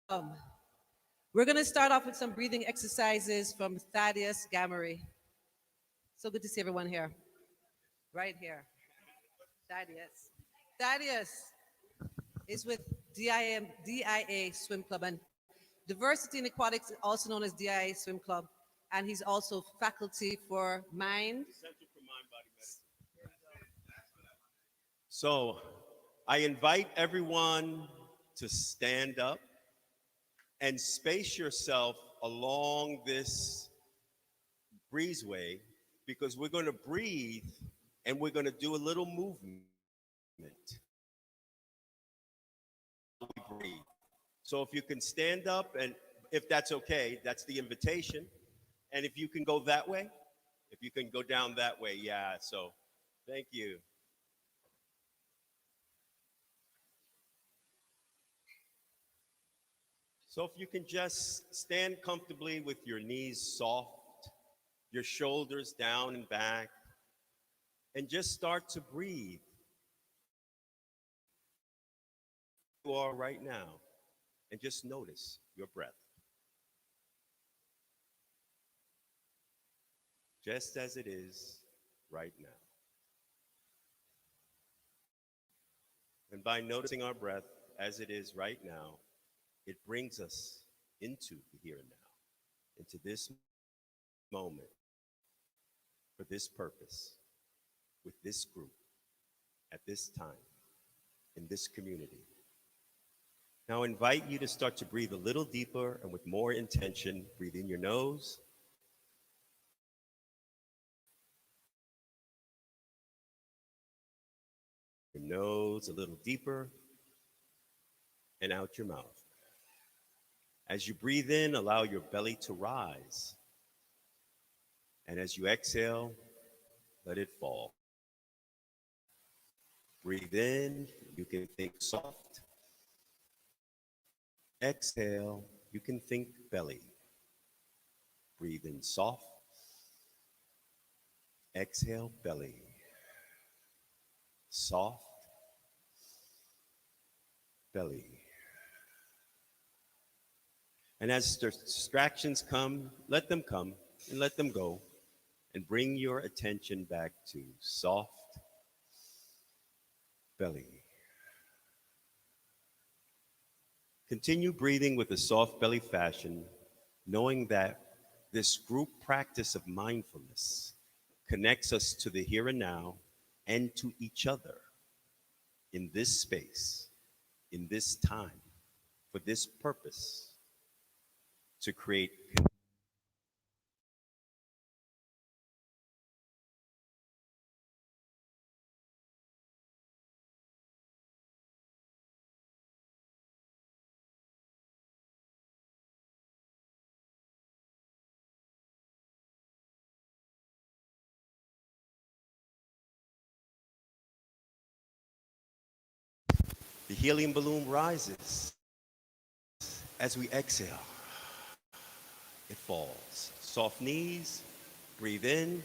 We're going to start off with some breathing exercises from Thaddeus Gamery. So good to see everyone here. Right here. Thaddeus. Thaddeus is with DIA Swim Club and Diversity in Aquatics, also known as DIA Swim Club. And he's also faculty for Mind. So I invite everyone to stand up and space yourself along this breezeway because we're going to breathe and we're going to do a little movement. We breathe. So if you can stand up and if that's okay, that's the invitation. And if you can go that way, if you can go down that way, yeah. So thank you. So if you can just stand comfortably with your knees soft, your shoulders down and back, and just start to breathe. You are right now, and just notice your breath. Just as it is right now. And by noticing our breath as it is right now, it brings us into the here and now, into this moment, for this purpose, with this group, at this time, in this community. Now I invite you to start to breathe a little deeper and with more intention. Breathe in your nose. Your nose a little deeper and out your mouth. As you breathe in, allow your belly to rise. And as you exhale, let it fall. Breathe in, you can think soft. Exhale, you can think belly. Breathe in soft. Exhale, belly. Soft. Belly. And as distractions come and let them go, and bring your attention back to soft belly. Continue breathing with a soft belly fashion, knowing that this group practice of mindfulness connects us to the here and now and to each other in this space, in this time, for this purpose, to create the helium balloon rises. As we exhale, it falls. Soft knees, breathe in,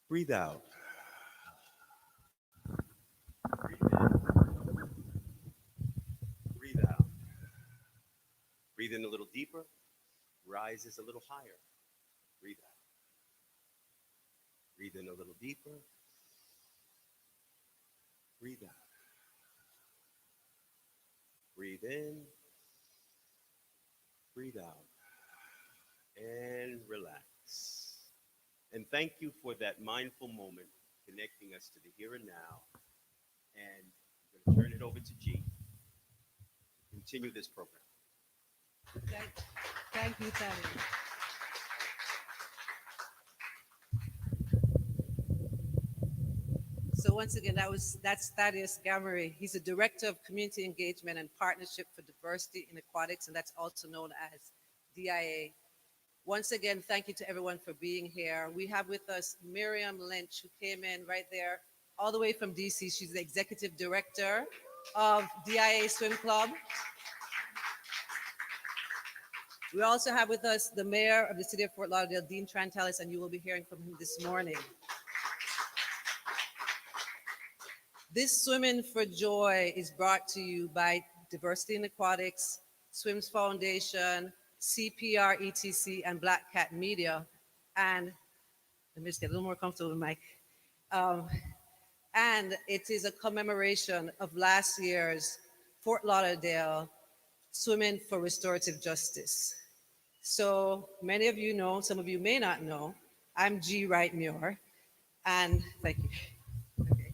breathe out. Breathe in, breathe out. Breathe in a little deeper, rises a little higher. Breathe out. Breathe in a little deeper, breathe out. Breathe in, breathe out, and relax. And thank you for that mindful moment connecting us to the here and now. And I'm going to turn it over to G to continue this program. Thank you, Thaddeus. So once again, that's Thaddeus Gamery. He's a director of community engagement and partnership for diversity in aquatics, and that's also known as DIA. Once again, thank you to everyone for being here. We have with us Miriam Lynch, who came in right there, all the way from DC. She's the executive director of DIA Swim Club. We also have with us the mayor of the city of Fort Lauderdale, Dean Trantalis, and you will be hearing from him this morning. This Swim-In for Joy is brought to you by Diversity in Aquatics, Swims Foundation, CPR, ETC, and Black Cat Media. And let me just get a little more comfortable with the mic. Um, and it is a commemoration of last year's Fort Lauderdale Swim-In for Restorative Justice. So many of you know, some of you may not know, I'm G. Wright Muir, and thank you. Okay.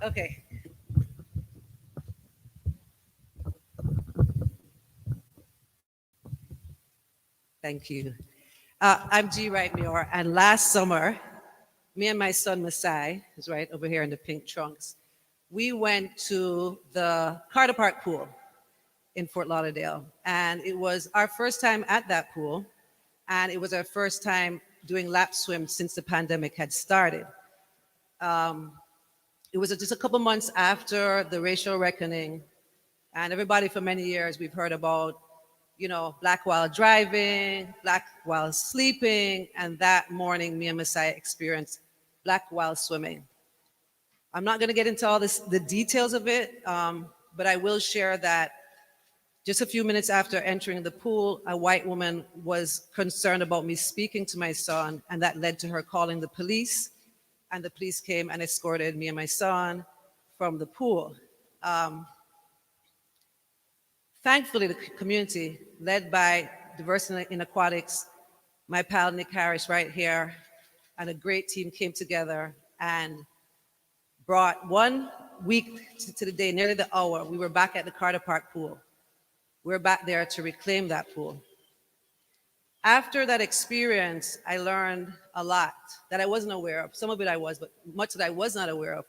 Okay. Thank you. I'm G. Wright Muir, and last summer, me and my son Masai, who's right over here in the pink trunks, we went to the Carter Park pool in Fort Lauderdale, and it was our first time at that pool, and it was our first time doing lap swim since the pandemic had started. It was just a couple months after the racial reckoning, and everybody for many years we've heard about, black while driving, black while sleeping, and that morning me and Messiah experienced black while swimming. I'm not going to get into all the details of it, but I will share that just a few minutes after entering the pool, a white woman was concerned about me speaking to my son, and that led to her calling the police. And the police came and escorted me and my son from the pool. Thankfully, the community, led by Diversity in Aquatics, my pal Nick Harris right here, and a great team came together and brought 1 week to the day, nearly the hour, we were back at the Carter Park pool. We're back there to reclaim that pool. After that experience, I learned a lot that I wasn't aware of. Some of it I was, but much that I was not aware of,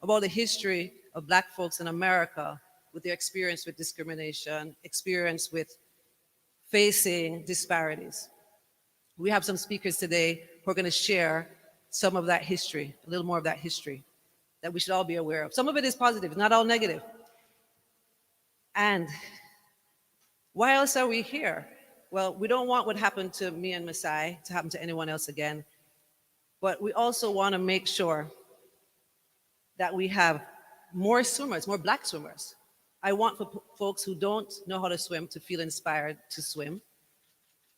about the history of Black folks in America with their experience with discrimination, experience with facing disparities. We have some speakers today who are going to share some of that history, a little more of that history that we should all be aware of. Some of it is positive, not all negative. And why else are we here? Well, we don't want what happened to me and Masai to happen to anyone else again, but we also want to make sure that we have more swimmers, more Black swimmers. I want for folks who don't know how to swim to feel inspired to swim,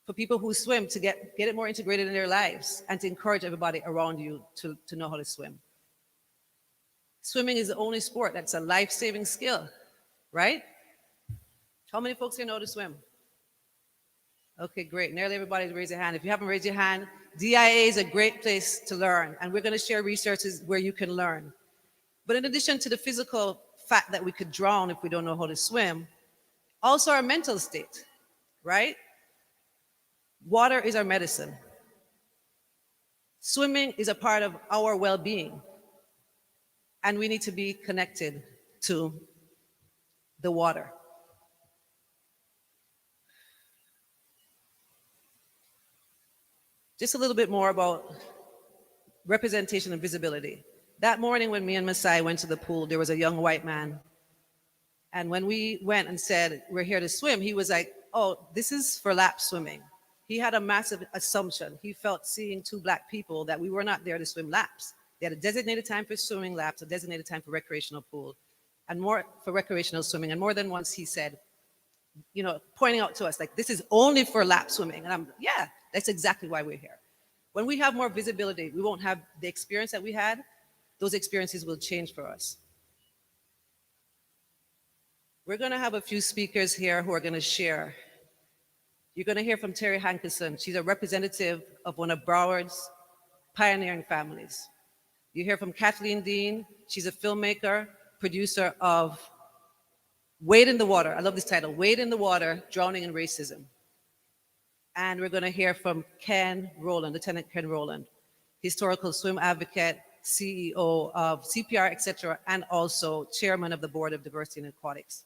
for people who swim to get it more integrated in their lives, and to encourage everybody around you to know how to swim. Swimming is the only sport that's a life-saving skill, right? How many folks here know to swim? Okay, great. Nearly everybody raise their hand. If you haven't raised your hand, DIA is a great place to learn, and we're going to share resources where you can learn. But in addition to the physical fact that we could drown if we don't know how to swim, also our mental state, right? Water is our medicine. Swimming is a part of our well-being, and we need to be connected to the water. Just a little bit more about representation and visibility. That morning when me and Masai went to the pool, there was a young white man. And when we went and said, we're here to swim, he was like, oh, this is for lap swimming. He had a massive assumption. He felt seeing two Black people that we were not there to swim laps. They had a designated time for swimming laps, a designated time for recreational pool, and more for recreational swimming. And more than once he said, pointing out to us, like, this is only for lap swimming. And I'm, yeah, that's exactly why we're here. When we have more visibility, we won't have the experience that we had. Those experiences will change for us. We're going to have a few speakers here who are going to share. You're going to hear from Terry Hankerson. She's a representative of one of Broward's pioneering families. You hear from Kathleen Dean. She's a filmmaker, producer of Wade in the Water. I love this title, Wade in the Water, Drowning in Racism. And we're going to hear from Ken Rowland, Lieutenant Ken Rowland, historical swim advocate, CEO of CPR, etc., and also chairman of the board of Diversity in Aquatics.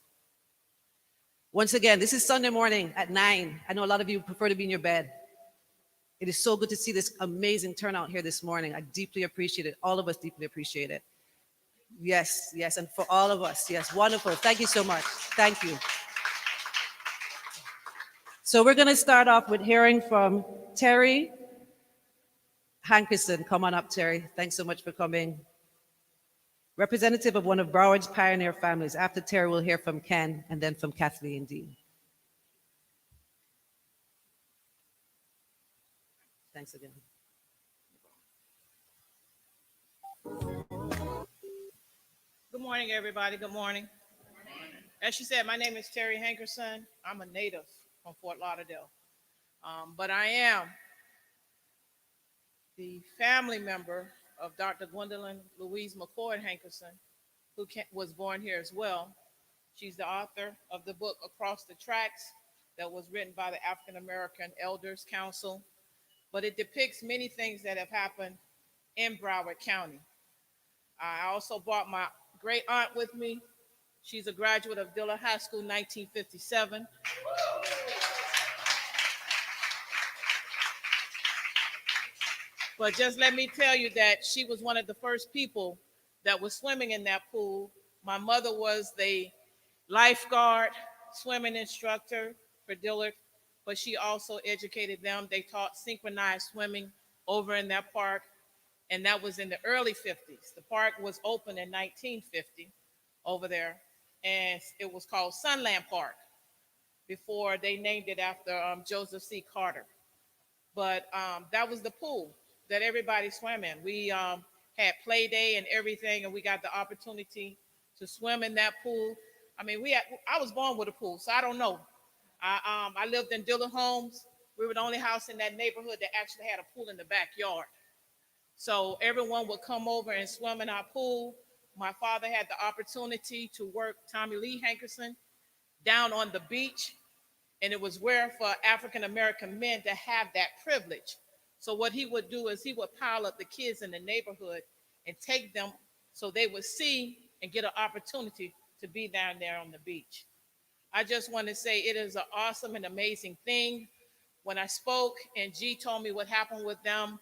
Once again, this is Sunday morning at 9. I know a lot of you prefer to be in your bed. It is so good to see this amazing turnout here this morning. I deeply appreciate it. All of us deeply appreciate it. Yes, yes, and for all of us, yes, wonderful. Thank you so much. Thank you. So we're going to start off with hearing from Terry Hankerson, come on up, Terry. Thanks so much for coming. Representative of one of Broward's pioneer families. After Terry, we'll hear from Ken and then from Kathleen D. Thanks again. Good morning, everybody. Good morning. As she said, my name is Terry Hankerson. I'm a native from Fort Lauderdale, but I am the family member of Dr. Gwendolyn Louise McCord Hankerson, who was born here as well. She's the author of the book Across the Tracks that was written by the African American Elders Council, but it depicts many things that have happened in Broward County. I also brought my great aunt with me. She's a graduate of Dillard High School, 1957. But just let me tell you that she was one of the first people that was swimming in that pool. My mother was the lifeguard, swimming instructor for Dillard, but she also educated them. They taught synchronized swimming over in that park, and that was in the early 50s. The park was opened in 1950 over there, and it was called Sunland Park before they named it after Joseph C. Carter. But that was the pool that everybody swam in. We had play day and everything, and we got the opportunity to swim in that pool. I mean, I was born with a pool, so I don't know. I lived in Dillard Homes. We were the only house in that neighborhood that actually had a pool in the backyard. So everyone would come over and swim in our pool. My father had the opportunity to work Tommy Lee Hankerson down on the beach, and it was rare for African American men to have that privilege. So what he would do is he would pile up the kids in the neighborhood and take them so they would see and get an opportunity to be down there on the beach. I just want to say it is an awesome and amazing thing. When I spoke and G told me what happened with them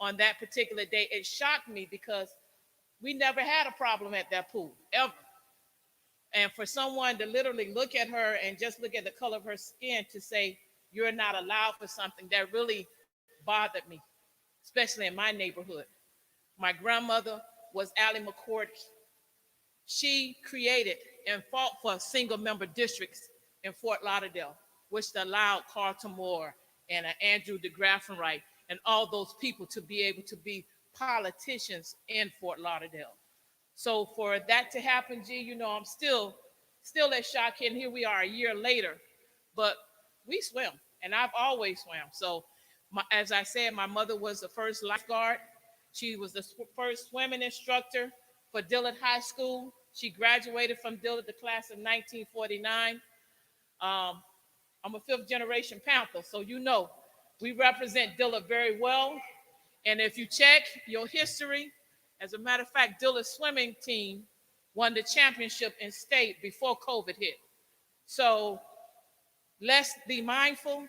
on that particular day, it shocked me because we never had a problem at that pool, ever. And for someone to literally look at her and just look at the color of her skin to say, you're not allowed for something, that really bothered me, especially in my neighborhood. My grandmother was Allie McCord. She created and fought for single member districts in Fort Lauderdale, which allowed Carlton Moore and Andrew DeGraff Wright and all those people to be able to be politicians in Fort Lauderdale. So for that to happen, G, I'm still at shock, and here we are a year later, but we swim, and I've always swam. So as I said, my mother was the first lifeguard. She was the first swimming instructor for Dillard High School. She graduated from Dillard, the class of 1949. I'm a fifth generation Panther, so we represent Dillard very well. And if you check your history, as a matter of fact, Dillard's swimming team won the championship in state before COVID hit. So let's be mindful.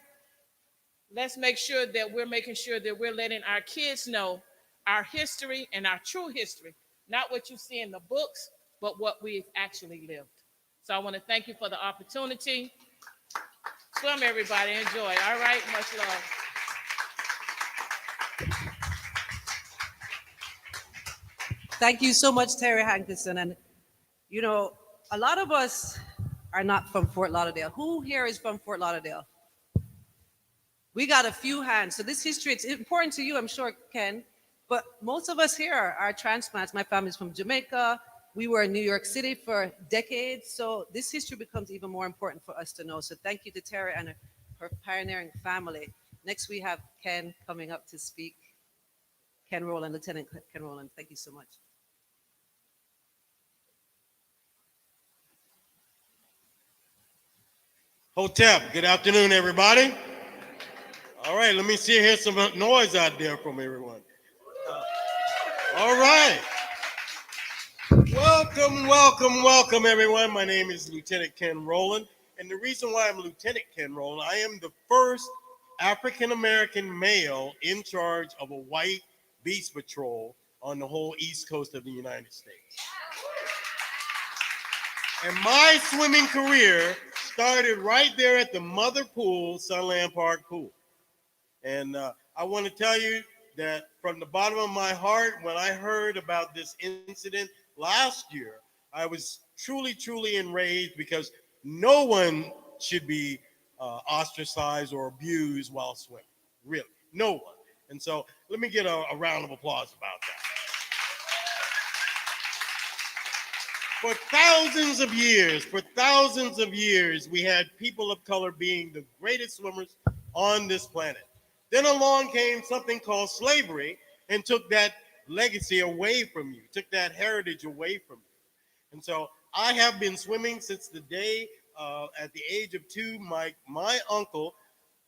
Let's make sure that we're making sure that we're letting our kids know our history and our true history, not what you see in the books, but what we've actually lived. So I want to thank you for the opportunity. Swim, everybody. Enjoy. All right. Much love. Thank you so much, Terry Hankerson. And, a lot of us are not from Fort Lauderdale. Who here is from Fort Lauderdale? We got a few hands. So this history, it's important to you, I'm sure, Ken. But most of us here are transplants. My family's from Jamaica. We were in New York City for decades. So this history becomes even more important for us to know. So thank you to Terry and her pioneering family. Next, we have Ken coming up to speak. Ken Rowland, Lieutenant Ken Rowland. Thank you so much. Hotep, good afternoon, everybody. All right, let me hear some noise out there from everyone. All right. Welcome, everyone. My name is Lieutenant Ken Rowland, and the reason why I'm Lieutenant Ken Rowland, I am the first African-American male in charge of a white beach patrol on the whole East Coast of the United States. And my swimming career started right there at the mother pool, Sunland Park Pool. And I want to tell you, that from the bottom of my heart, when I heard about this incident last year, I was truly, truly enraged because no one should be ostracized or abused while swimming. Really, no one. And so let me get a round of applause about that. For thousands of years, we had people of color being the greatest swimmers on this planet. Then along came something called slavery and took that legacy away from you, took that heritage away from you. And so I have been swimming since the day at the age of 2. My uncle,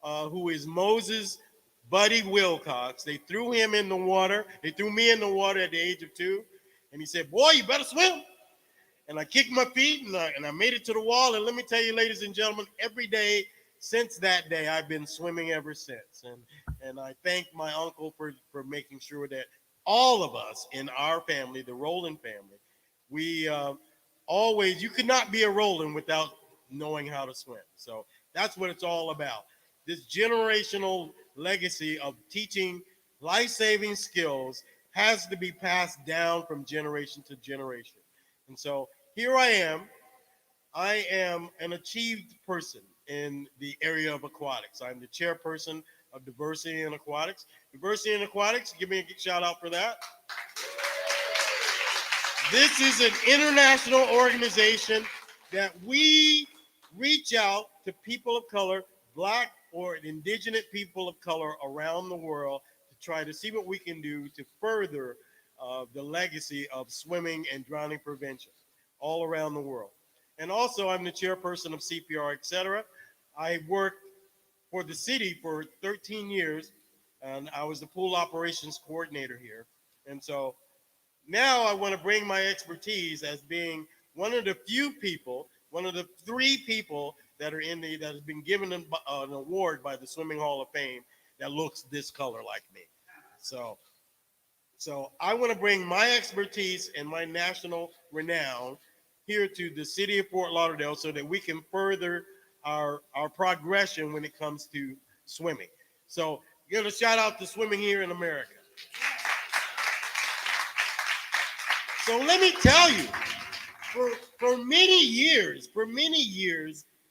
who is Moses Buddy Wilcox, they threw him in the water. They threw me in the water at the age of 2. And he said, "Boy, you better swim." And I kicked my feet and I made it to the wall. And let me tell you, ladies and gentlemen, every day since that day, I've been swimming ever since. And I thank my uncle for making sure that all of us in our family, the Rowland family, we always, you could not be a Rowland without knowing how to swim. So that's what it's all about. This generational legacy of teaching life-saving skills has to be passed down from generation to generation. And so here I am. I am an achieved person in the area of aquatics. I'm the chairperson of Diversity in Aquatics. Diversity in Aquatics, give me a shout out for that. This is an international organization that we reach out to people of color, Black or indigenous people of color around the world to try to see what we can do to further the legacy of swimming and drowning prevention all around the world. And also, I'm the chairperson of CPR, etc. I worked for the city for 13 years, and I was the pool operations coordinator here. And so now I want to bring my expertise as being one of the few people, one of the 3 people that are that has been given an award by the Swimming Hall of Fame that looks this color like me. So I want to bring my expertise and my national renown here to the city of Fort Lauderdale so that we can further our progression when it comes to swimming. So give a shout out to swimming here in America. So let me tell you, for many years,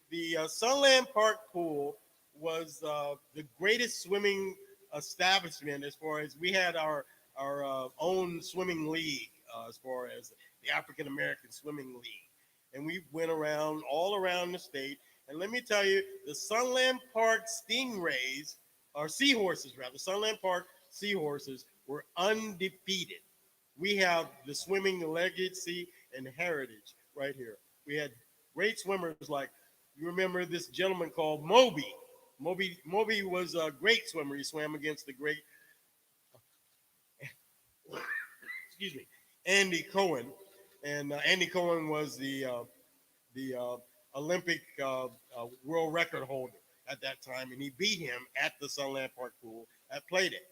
the Sunland Park Pool was the greatest swimming establishment as far as we had our own swimming league as far as the African American Swimming League. And we went around all around the state. And let me tell you, the Sunland Park Stingrays, or Seahorses rather, Sunland Park Seahorses were undefeated. We have the swimming legacy and heritage right here. We had great swimmers like, you remember this gentleman called Moby. Moby was a great swimmer. He swam against the great, excuse me, Andy Cohen. And Andy Cohen was the Olympic world record holder at that time. And he beat him at the Sunland Park Pool at Playdate.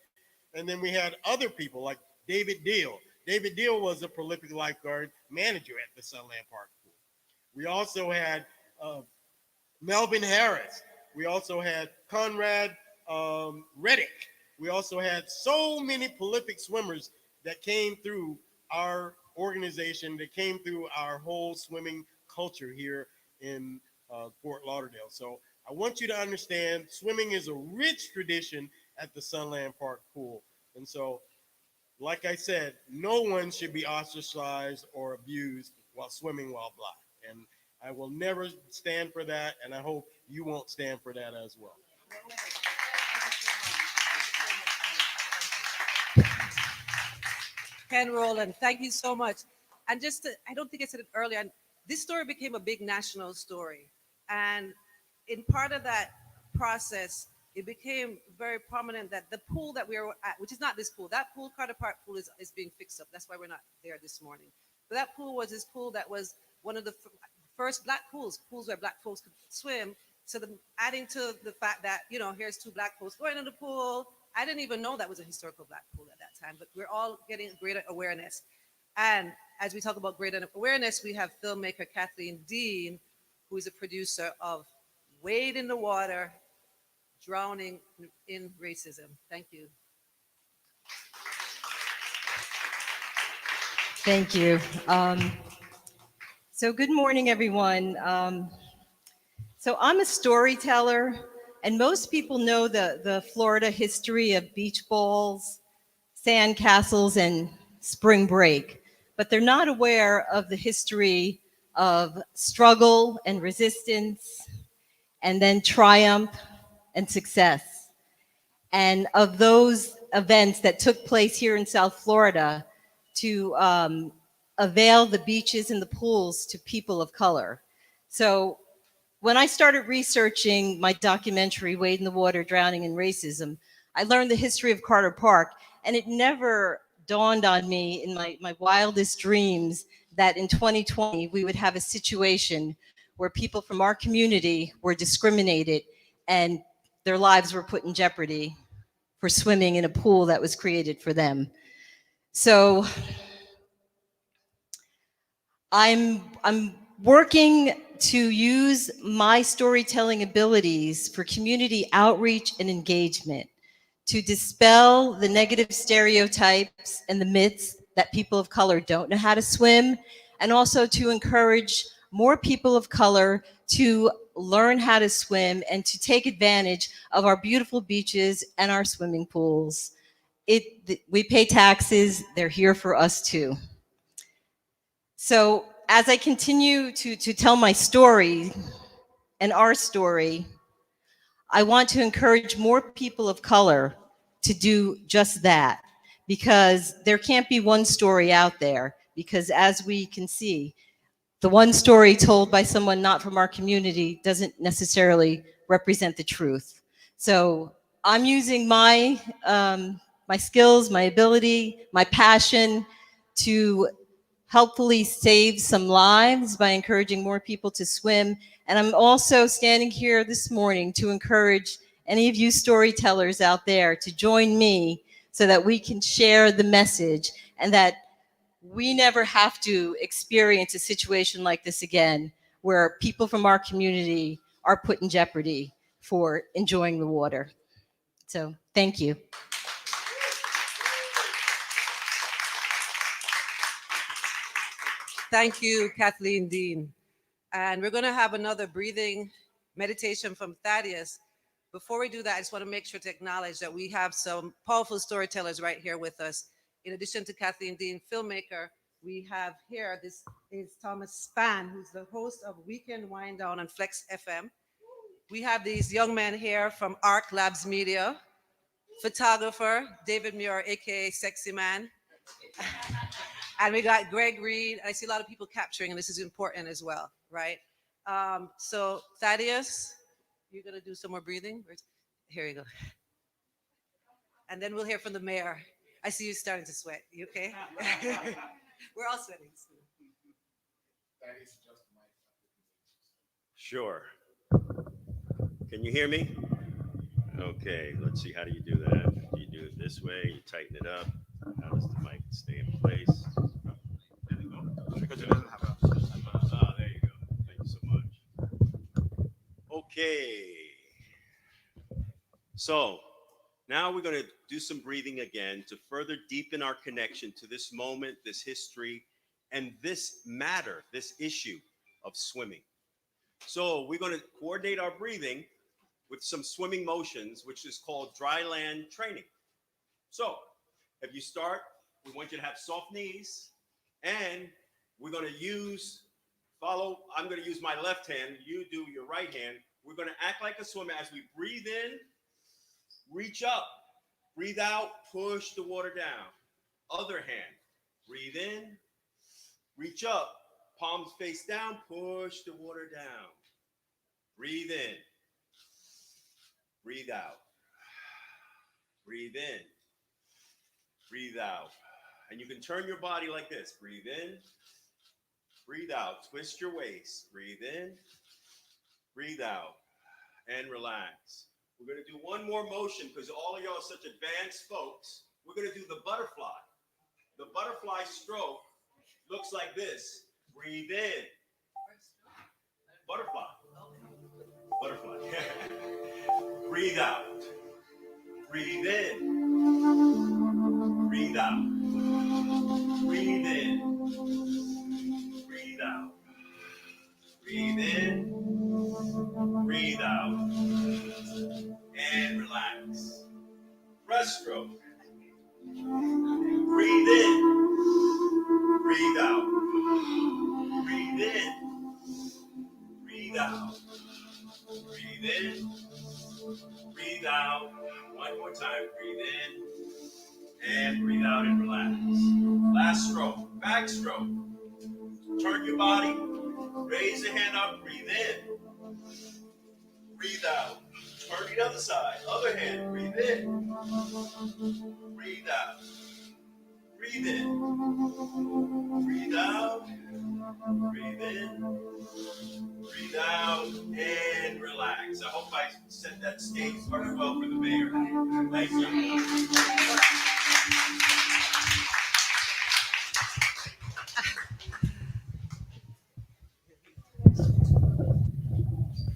And then we had other people like David Deal. David Deal was a prolific lifeguard manager at the Sunland Park Pool. We also had Melvin Harris. We also had Conrad Reddick. We also had so many prolific swimmers that came through our organization, that came through our whole swimming culture here in Fort Lauderdale. So I want you to understand swimming is a rich tradition at the Sunland Park Pool. And so, like I said, no one should be ostracized or abused while swimming while Black. And I will never stand for that, and I hope you won't stand for that as well. Ken Rowland, thank you so much. And I don't think I said it earlier, this story became a big national story. And in part of that process, it became very prominent that the pool that we are at, which is not this pool, that pool, Carter Park Pool, is being fixed up. That's why we're not there this morning. But that pool was this pool that was one of the first Black pools where Black folks could swim. So adding to the fact that, here's 2 Black folks going in the pool. I didn't even know that was a historical Black pool at that time, but we're all getting greater awareness. And as we talk about greater awareness, we have filmmaker Kathleen Dean, who is a producer of Wade in the Water, Drowning in Racism. Thank you. Thank you. So good morning, everyone. So I'm a storyteller, and most people know the Florida history of beach balls, sand castles, and spring break, but they're not aware of the history of struggle and resistance, and then triumph and success, and of those events that took place here in South Florida to avail the beaches and the pools to people of color. So when I started researching my documentary, Wade in the Water, Drowning in Racism, I learned the history of Carter Park, and it never dawned on me in my wildest dreams that in 2020 we would have a situation where people from our community were discriminated and their lives were put in jeopardy for swimming in a pool that was created for them. So I'm working to use my storytelling abilities for community outreach and engagement to dispel the negative stereotypes and the myths that people of color don't know how to swim, and also to encourage more people of color to learn how to swim and to take advantage of our beautiful beaches and our swimming pools. We pay taxes, they're here for us too. So as I continue to tell my story and our story, I want to encourage more people of color to do just that, because there can't be one story out there, because as we can see, the one story told by someone not from our community doesn't necessarily represent the truth. So I'm using my skills, my ability, my passion to helpfully save some lives by encouraging more people to swim. And I'm also standing here this morning to encourage any of you storytellers out there to join me so that we can share the message and that we never have to experience a situation like this again, where people from our community are put in jeopardy for enjoying the water. So thank you. Thank you, Kathleen Dean. And we're going to have another breathing meditation from Thaddeus. Before we do that, I just want to make sure to acknowledge that we have some powerful storytellers right here with us. In addition to Kathleen Dean, filmmaker, we have here, this is Thomas Spann, who's the host of Weekend Wind Down on Flex FM. We have these young men here from Arc Labs Media, photographer David Muir, aka Sexy Man. And we got Greg Reed. I see a lot of people capturing, and this is important as well, right? So Thaddeus, you're gonna do some more breathing? Here you go. And then we'll hear from the mayor. I see you starting to sweat. You okay? We're all sweating. Sure. Can you hear me? Okay, let's see. How do you do that? Do you do it this way? You tighten it up? How does the mic stay in place? Because it doesn't have a. There you go. Thank you so much. Okay. So now we're going to do some breathing again to further deepen our connection to this moment, this history, and this matter, this issue of swimming. So we're going to coordinate our breathing with some swimming motions, which is called dry land training. So if you start, we want you to have soft knees, and we're going to I'm going to use my left hand, you do your right hand. We're going to act like a swimmer as we breathe in, reach up, breathe out, push the water down. Other hand, breathe in, reach up, palms face down, push the water down. Breathe in, breathe out. Breathe in, breathe out. And you can turn your body like this. Breathe in, breathe out. Twist your waist. Breathe in, breathe out, and relax. We're going to do one more motion because all of y'all are such advanced folks. We're going to do the butterfly. The butterfly stroke looks like this. Breathe in. Butterfly. Butterfly. Breathe out. Breathe in. Breathe out. Breathe in. stroke. Breathe in. Breathe out. Breathe in. Breathe out. Breathe in. Breathe out. One more time. Breathe in. And breathe out and relax. Last stroke. Back stroke. Turn your body. Raise the hand up. Breathe in. Breathe out. Turn the other side. Other hand. Breathe in. Breathe out. Breathe in. Breathe out. Breathe in. Breathe out. And relax. I hope I set that stage very well for the mayor. Thank you.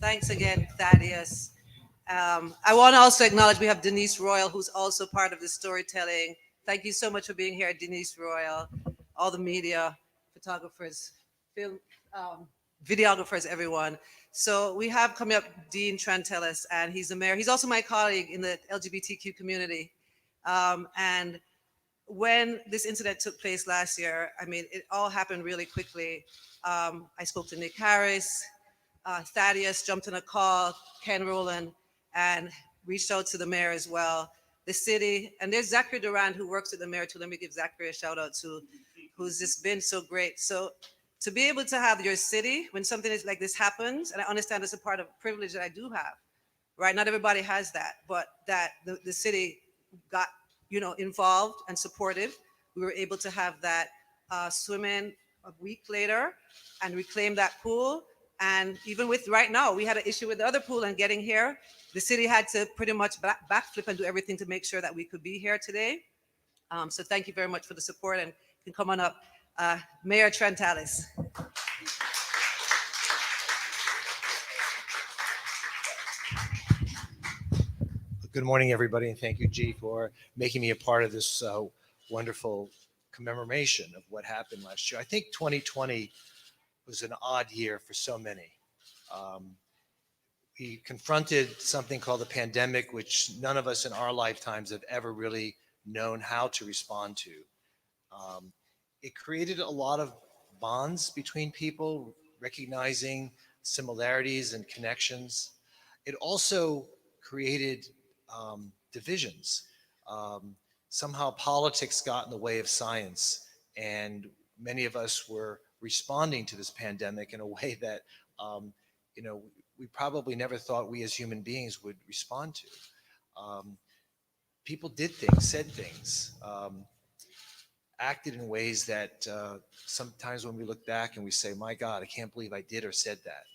Thanks again, Thaddeus. I want to also acknowledge we have Denise Royal, who's also part of the storytelling. Thank you so much for being here, Denise Royal, all the media, photographers, film, videographers, everyone. So we have coming up Dean Trantelis, and he's the mayor. He's also my colleague in the LGBTQ community. And when this incident took place last year, I mean, it all happened really quickly. I spoke to Nick Harris, Thaddeus jumped on a call, Ken Rowland, and reached out to the mayor as well. The city, and there's Zachary Durand who works with the mayor too. Let me give Zachary a shout out to, who's just been so great. So to be able to have your city, when something is like this happens, and I understand it's a part of privilege that I do have, right? Not everybody has that, but that the city got, involved and supportive. We were able to have that swim-in a week later and reclaim that pool. And even with right now, we had an issue with the other pool and getting here. The city had to pretty much backflip and do everything to make sure that we could be here today. So thank you very much for the support, and you can come on up. Mayor Trantalis. Good morning, everybody, and thank you, G, for making me a part of this wonderful commemoration of what happened last year. I think 2020 was an odd year for so many. We confronted something called the pandemic, which none of us in our lifetimes have ever really known how to respond to. It created a lot of bonds between people, recognizing similarities and connections. It also created divisions. Somehow politics got in the way of science, and many of us were responding to this pandemic in a way that we probably never thought we as human beings would respond to. People did things, said things, acted in ways that sometimes when we look back and we say, my God, I can't believe I did or said that.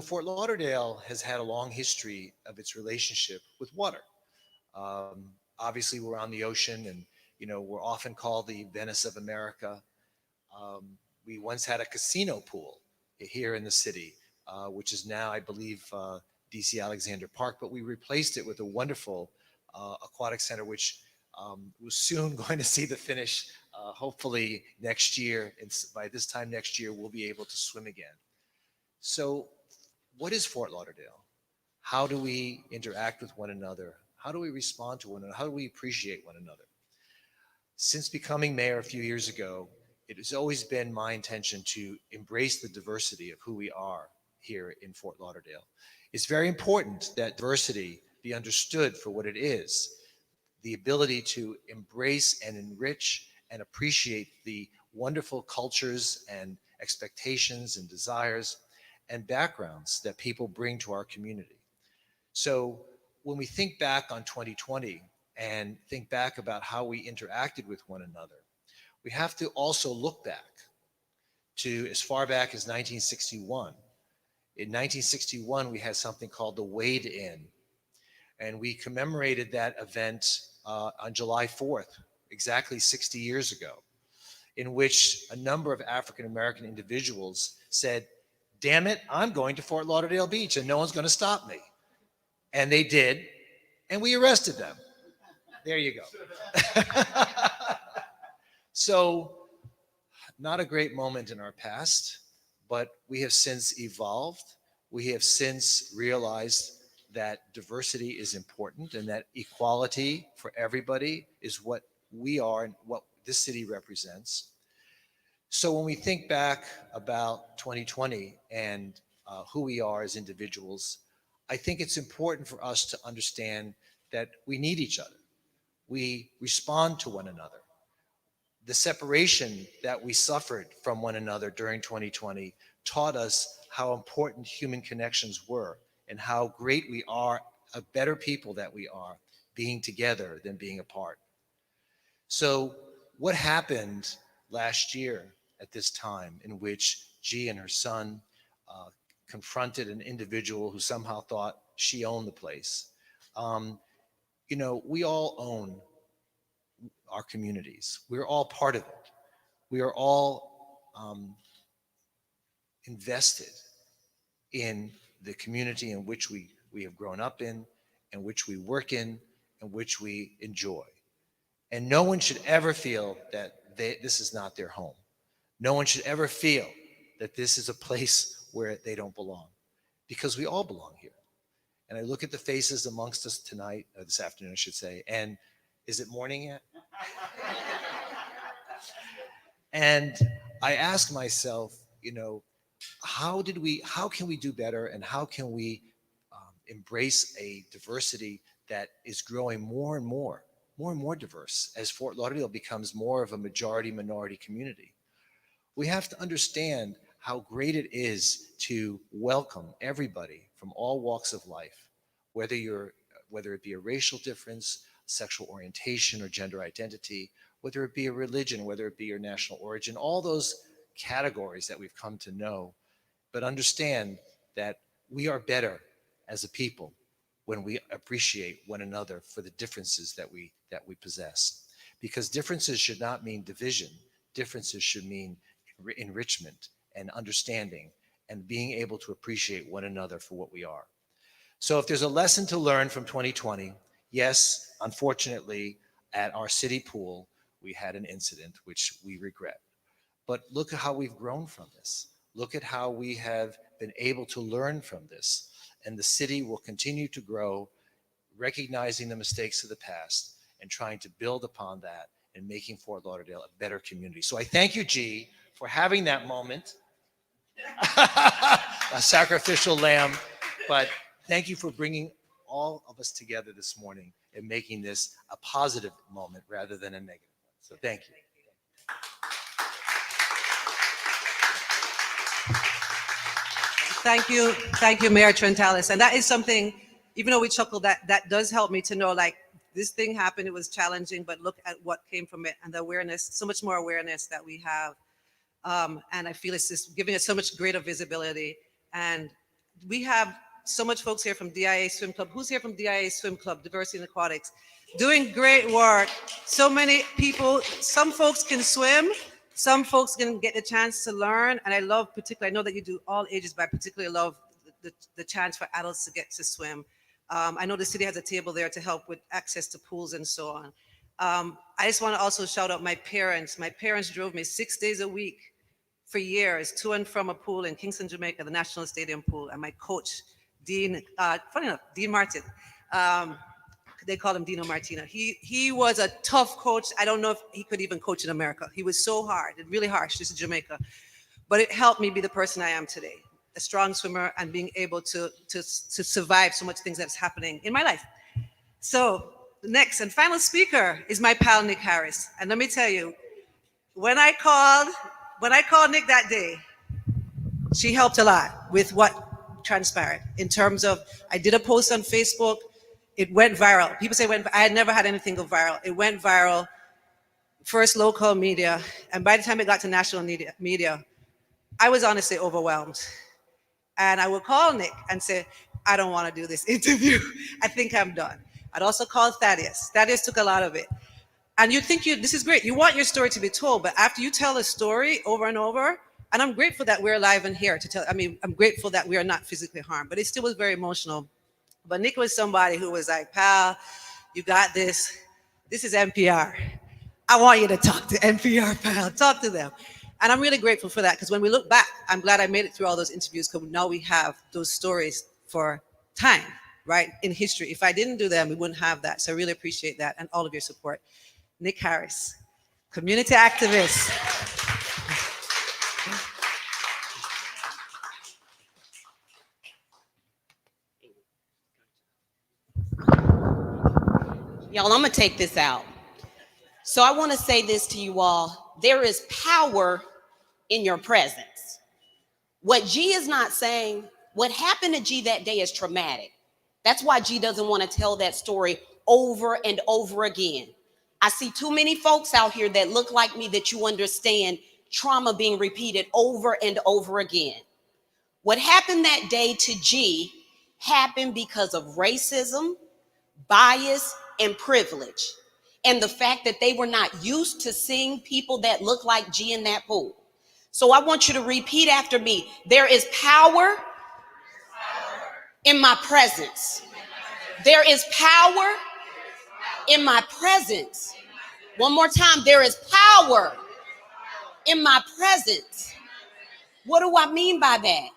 Fort Lauderdale has had a long history of its relationship with water. Obviously, we're on the ocean, and we're often called the Venice of America. We once had a casino pool here in the city, which is now, I believe, DC Alexander Park, but we replaced it with a wonderful aquatic center, which was soon going to see the finish, hopefully next year. And by this time next year, we'll be able to swim again. So what is Fort Lauderdale? How do we interact with one another? How do we respond to one another? How do we appreciate one another? Since becoming mayor a few years ago, it has always been my intention to embrace the diversity of who we are here in Fort Lauderdale. It's very important that diversity be understood for what it is, the ability to embrace and enrich and appreciate the wonderful cultures and expectations and desires and backgrounds that people bring to our community. So when we think back on 2020 and think back about how we interacted with one another, we have to also look back to as far back as 1961. In 1961, we had something called the Wade In, and we commemorated that event on July 4th, exactly 60 years ago, in which a number of African-American individuals said, damn it, I'm going to Fort Lauderdale Beach and no one's going to stop me. And they did, and we arrested them. There you go. So, not a great moment in our past, but we have since evolved. We have since realized that diversity is important and that equality for everybody is what we are and what this city represents. So when we think back about 2020 and who we are as individuals, I think it's important for us to understand that we need each other. We respond to one another. The separation that we suffered from one another during 2020 taught us how important human connections were and how great we are, a better people that we are, being together than being apart. So what happened last year at this time in which G and her son confronted an individual who somehow thought she owned the place? We all own our communities. We're all part of it. We are all invested in the community in which we have grown up in which we work in which we enjoy. And no one should ever feel that this is not their home. No one should ever feel that this is a place where they don't belong, because we all belong here. And I look at the faces amongst us tonight, or this afternoon, I should say, and is it morning yet? And I ask myself, how can we do better, and how can we embrace a diversity that is growing more and more diverse as Fort Lauderdale becomes more of a majority-minority community? We have to understand how great it is to welcome everybody from all walks of life, whether it be a racial difference, sexual orientation, or gender identity, whether it be a religion, whether it be your national origin, all those categories that we've come to know. But understand that we are better as a people when we appreciate one another for the differences that we possess. Because differences should not mean division. Differences should mean enrichment and understanding and being able to appreciate one another for what we are. So if there's a lesson to learn from 2020, yes, unfortunately, at our city pool, we had an incident which we regret. But look at how we've grown from this. Look at how we have been able to learn from this. And the city will continue to grow, recognizing the mistakes of the past and trying to build upon that and making Fort Lauderdale a better community. So I thank you, G, for having that moment, a sacrificial lamb, but thank you for bringing all of us together this morning and making this a positive moment rather than a negative one. So thank you. Thank you, Mayor Trentalis. And that is something, even though we chuckle, that does help me to know, like, this thing happened, it was challenging, but look at what came from it and the awareness, so much more awareness that we have. And I feel it's just giving us so much greater visibility. And we have so much folks here from DIA Swim Club. Who's here from DIA Swim Club, Diversity in Aquatics? Doing great work. So many people, some folks can swim, some folks can get the chance to learn. And I love particularly, I know that you do all ages, but I particularly love the chance for adults to get to swim. I know the city has a table there to help with access to pools and so on. I just want to also shout out my parents. My parents drove me 6 days a week for years to and from a pool in Kingston, Jamaica, the National Stadium pool. And my coach, Dean, funny enough, Dean Martin, they called him Dino Martina. He was a tough coach. I don't know if he could even coach in America. He was so hard and really harsh. This is Jamaica. But it helped me be the person I am today, a strong swimmer and being able to survive so much things that's happening in my life. So the next and final speaker is my pal, Nick Harris. And let me tell you, when I called Nick that day, she helped a lot with what transpired in terms of, I did a post on Facebook. It went viral. People say I had never had anything go viral. It went viral, first local media. And by the time it got to national media, I was honestly overwhelmed. And I would call Nick and say, I don't want to do this interview. I think I'm done. I'd also call Thaddeus. Thaddeus took a lot of it. And you think this is great. You want your story to be told, but after you tell a story over and over, and I'm grateful that we're alive and here to tell, I'm grateful that we are not physically harmed, but it still was very emotional. But Nick was somebody who was like, pal, you got this. This is NPR. I want you to talk to NPR, pal. Talk to them. And I'm really grateful for that, because when we look back, I'm glad I made it through all those interviews, because now we have those stories for time. right, in history. If I didn't do them, we wouldn't have that. So I really appreciate that and all of your support. Nick Harris, community activist. Y'all, I'm gonna take this out. So I want to say this to you all. There is power in your presence. What G is not saying, what happened to G that day is traumatic. That's why G doesn't want to tell that story over and over again. I see too many folks out here that look like me that you understand trauma being repeated over and over again. What happened that day to G happened because of racism, bias, and privilege. And the fact that they were not used to seeing people that look like G in that pool. So I want you to repeat after me. There is power in my presence. There is power in my presence. One more time. There is power in my presence. What do I mean by that?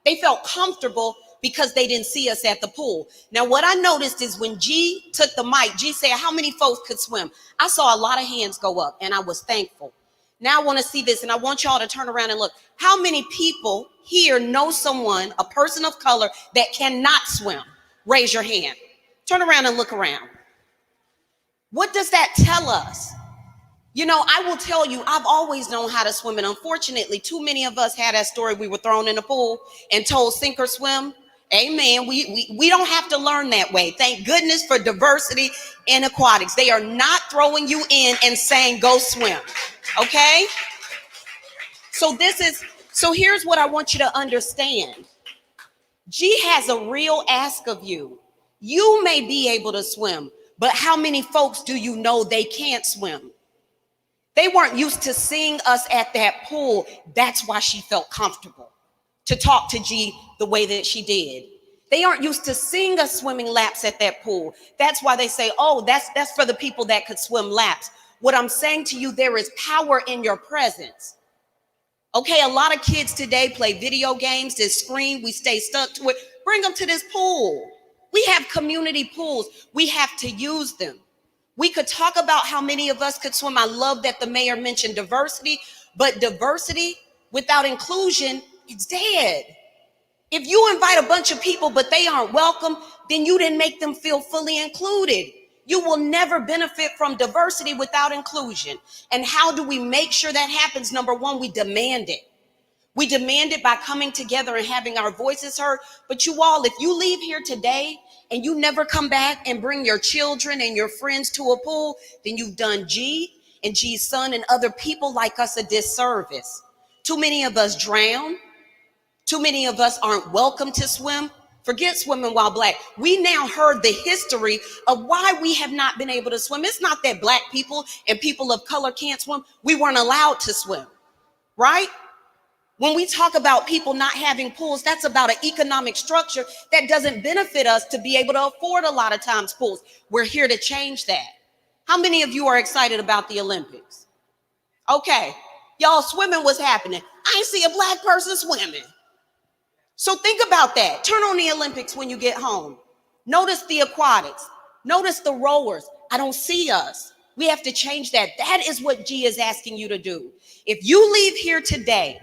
They felt comfortable because they didn't see us at the pool. Now, what I noticed is when G took the mic, G said, how many folks could swim? I saw a lot of hands go up, and I was thankful. Now I want to see this, and I want y'all to turn around and look. How many people here know someone, a person of color, that cannot swim? Raise your hand. Turn around and look around. What does that tell us? You know, I will tell you, I've always known how to swim, and unfortunately, too many of us had that story. We were thrown in the pool and told sink or swim. Amen. We don't have to learn that way. Thank goodness for diversity in aquatics. They are not throwing you in and saying, go swim. Okay? So here's what I want you to understand. G has a real ask of you. You may be able to swim, but how many folks do you know they can't swim? They weren't used to seeing us at that pool. That's why she felt comfortable to talk to G the way that she did. They aren't used to seeing us swimming laps at that pool. That's why they say, oh, that's for the people that could swim laps. What I'm saying to you, there is power in your presence. Okay, a lot of kids today play video games, this screen, we stay stuck to it. Bring them to this pool. We have community pools. We have to use them. We could talk about how many of us could swim. I love that the mayor mentioned diversity, but diversity without inclusion, it's dead. If you invite a bunch of people, but they aren't welcome, then you didn't make them feel fully included. You will never benefit from diversity without inclusion. And how do we make sure that happens? Number one, we demand it. We demand it by coming together and having our voices heard. But you all, if you leave here today and you never come back and bring your children and your friends to a pool, then you've done G and G's son and other people like us a disservice. Too many of us drown. Too many of us aren't welcome to swim. Forget swimming while black. We now heard the history of why we have not been able to swim. It's not that black people and people of color can't swim. We weren't allowed to swim, right? When we talk about people not having pools, that's about an economic structure that doesn't benefit us to be able to afford a lot of times pools. We're here to change that. How many of you are excited about the Olympics? Okay, y'all, swimming was happening. I ain't see a black person swimming. So think about that. Turn on the Olympics when you get home. Notice the aquatics. Notice the rowers. I don't see us. We have to change that. That is what G is asking you to do. If you leave here today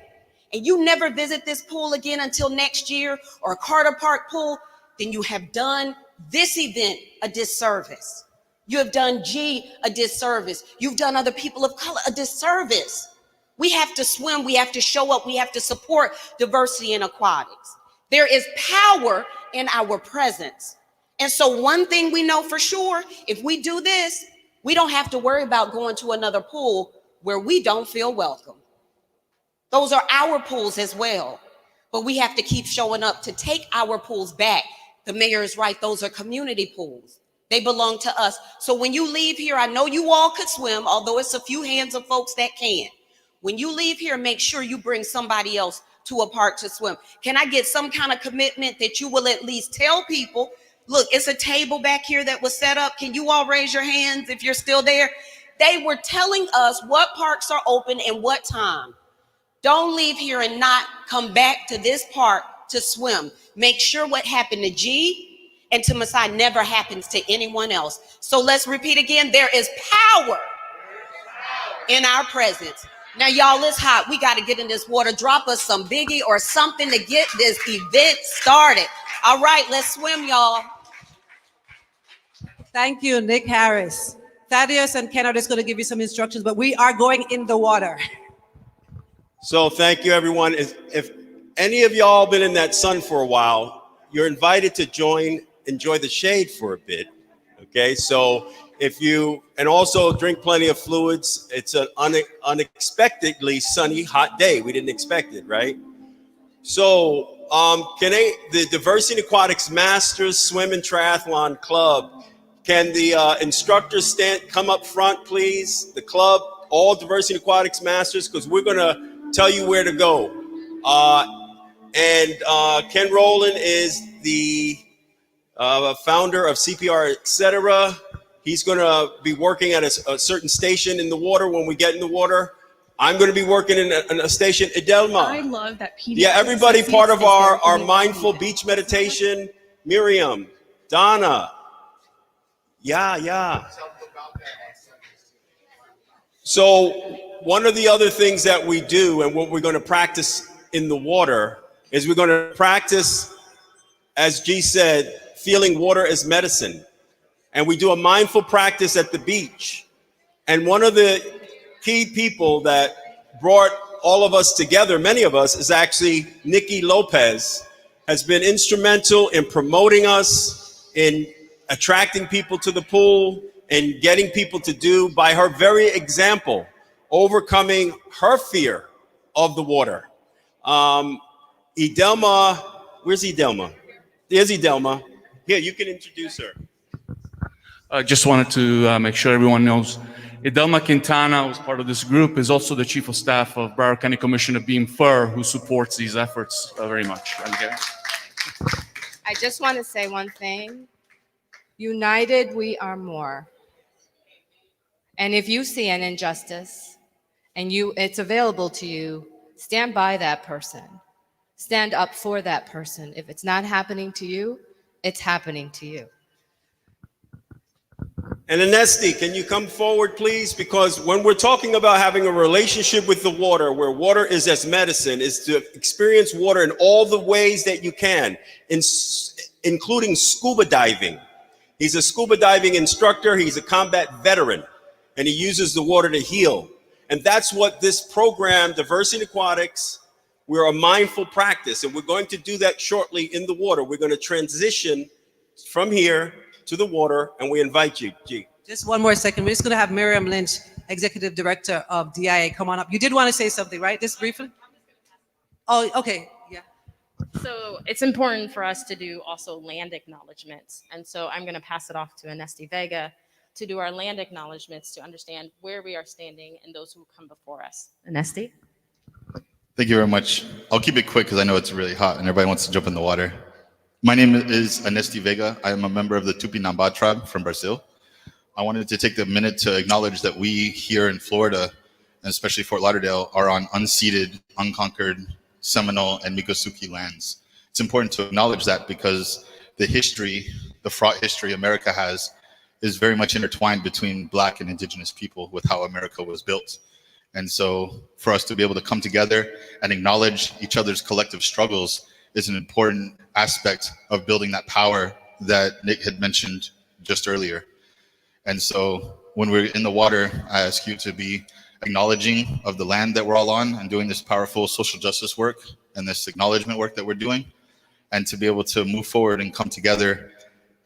and you never visit this pool again until next year, or Carter Park pool, then you have done this event a disservice. You have done G a disservice. You've done other people of color a disservice. We have to swim. We have to show up. We have to support diversity in aquatics. There is power in our presence. And so one thing we know for sure, if we do this, we don't have to worry about going to another pool where we don't feel welcome. Those are our pools as well. But we have to keep showing up to take our pools back. The mayor is right. Those are community pools. They belong to us. So when you leave here, I know you all could swim, although it's a few hands of folks that can't. When you leave here, make sure you bring somebody else to a park to swim. Can I get some kind of commitment that you will at least tell people, look, it's a table back here that was set up. Can you all raise your hands if you're still there? They were telling us what parks are open and what time. Don't leave here and not come back to this park to swim. Make sure what happened to G and to Messiah never happens to anyone else. So let's repeat again. There is power in our presence. Now, y'all, it's hot. We got to get in this water. Drop us some Biggie or something to get this event started. All right, let's swim, y'all. Thank you, Nick Harris. Thaddeus and Ken are just going to give you some instructions, but we are going in the water. So thank you, everyone. If any of y'all been in that sun for a while, you're invited to enjoy the shade for a bit. Okay, so and also drink plenty of fluids. It's an unexpectedly sunny, hot day. We didn't expect it, right? So the Diversity Aquatics Masters Swim and Triathlon Club, can the instructors come up front, please? The club, all Diversity Aquatics Masters, because we're going to tell you where to go. Ken Rowland is the founder of CPR, etc. He's going to be working at a certain station in the water when we get in the water. I'm going to be working in a station, Idelma. I love that pediatric. Yeah, everybody part of our mindful beach meditation. Miriam, Donna. Yeah. So one of the other things that we do and what we're going to practice in the water is we're going to practice, as G said, feeling water as medicine. And we do a mindful practice at the beach. And one of the key people that brought all of us together, many of us, is actually Nikki Lopez, has been instrumental in promoting us, in attracting people to the pool, and getting people to do, by her very example, overcoming her fear of the water. Idelma, where's Idelma? There's Idelma. Here, you can introduce her. I just wanted to make sure everyone knows Idelma Quintana, who's part of this group, is also the Chief of Staff of Broward County Commissioner Beam Fur, who supports these efforts very much. Okay. I just want to say one thing. United, we are more. And if you see an injustice and it's available to you, stand by that person. Stand up for that person. If it's not happening to you, it's happening to you. And Anesti, can you come forward, please? Because when we're talking about having a relationship with the water, where water is as medicine, is to experience water in all the ways that you can, including scuba diving. He's a scuba diving instructor. He's a combat veteran, and he uses the water to heal. And that's what this program, Diversity Aquatics, we're a mindful practice, and we're going to do that shortly in the water. We're going to transition from here to the water, and we invite you, G. Just one more second. We're just going to have Miriam Lynch, Executive Director of DIA, come on up. You did want to say something, right? Just briefly? Oh, okay. Yeah. So it's important for us to do also land acknowledgements. And so I'm going to pass it off to Anesti Vega to do our land acknowledgements to understand where we are standing and those who come before us. Anesti? Thank you very much. I'll keep it quick because I know it's really hot and everybody wants to jump in the water. My name is Anesti Vega. I am a member of the Tupinamba tribe from Brazil. I wanted to take the minute to acknowledge that we here in Florida, and especially Fort Lauderdale, are on unceded, unconquered Seminole and Miccosukee lands. It's important to acknowledge that because the history, the fraught history America has, is very much intertwined between Black and Indigenous people with how America was built. And so for us to be able to come together and acknowledge each other's collective struggles is an important aspect of building that power that Nick had mentioned just earlier. And so when we're in the water, I ask you to be acknowledging of the land that we're all on and doing this powerful social justice work and this acknowledgement work that we're doing, and to be able to move forward and come together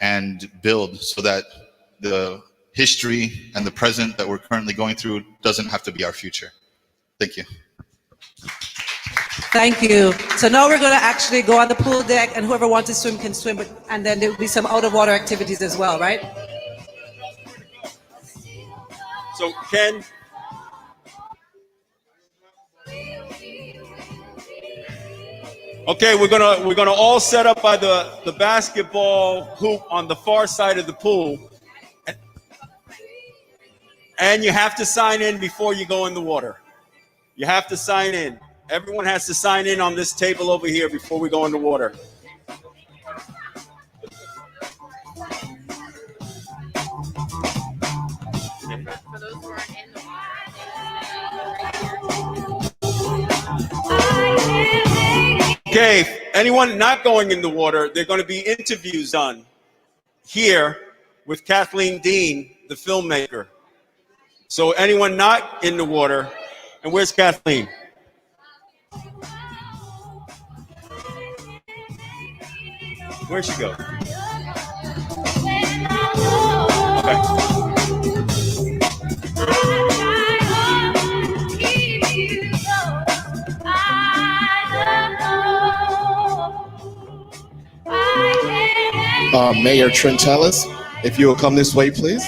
and build so that the history and the present that we're currently going through doesn't have to be our future. Thank you. Thank you. So now we're going to actually go on the pool deck, and whoever wants to swim can swim, and then there will be some out of water activities as well, right? So Ken. Okay, we're gonna all set up by the basketball hoop on the far side of the pool. And you have to sign in before you go in the water. You have to sign in. Everyone has to sign in on this table over here before we go in the water. Okay, anyone not going in the water, there are going to be interviews done here with Kathleen Dean, the filmmaker. So anyone not in the water, and where's Kathleen? Where'd she go? Mayor Trentellis, if you will come this way, please.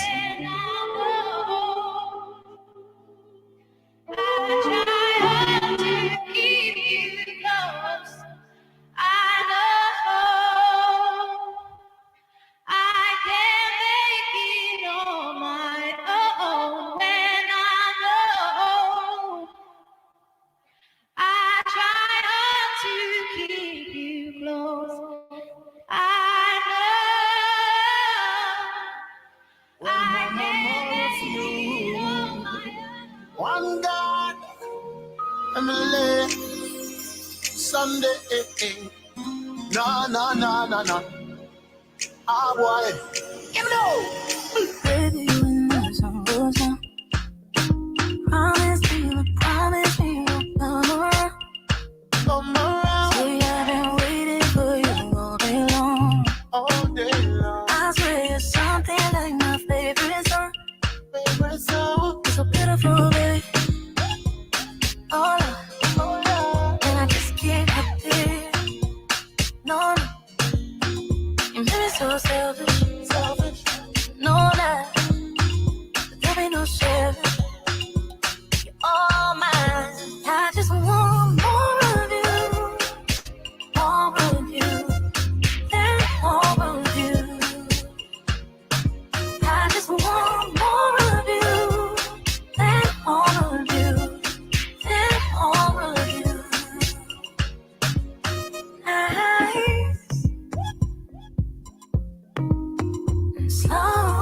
One God, Emily, Sunday, no, no, no, no, no. Ah, boy, give me no. Baby, you in the sun goes down. Promise me you'll come around. Come around. Say I've been waiting for you all day long. All day long. I swear you're something like my favorite song. Favorite song. You're so beautiful, baby. Oh, yeah. And I just can't help it. No, no. You made me so selfish. Selfish. No, that. There ain't no sharing. You're all mine. I just want more of you. More of you. And more of you. I just want more of you. And more of you. And more of you. Nice. Slow.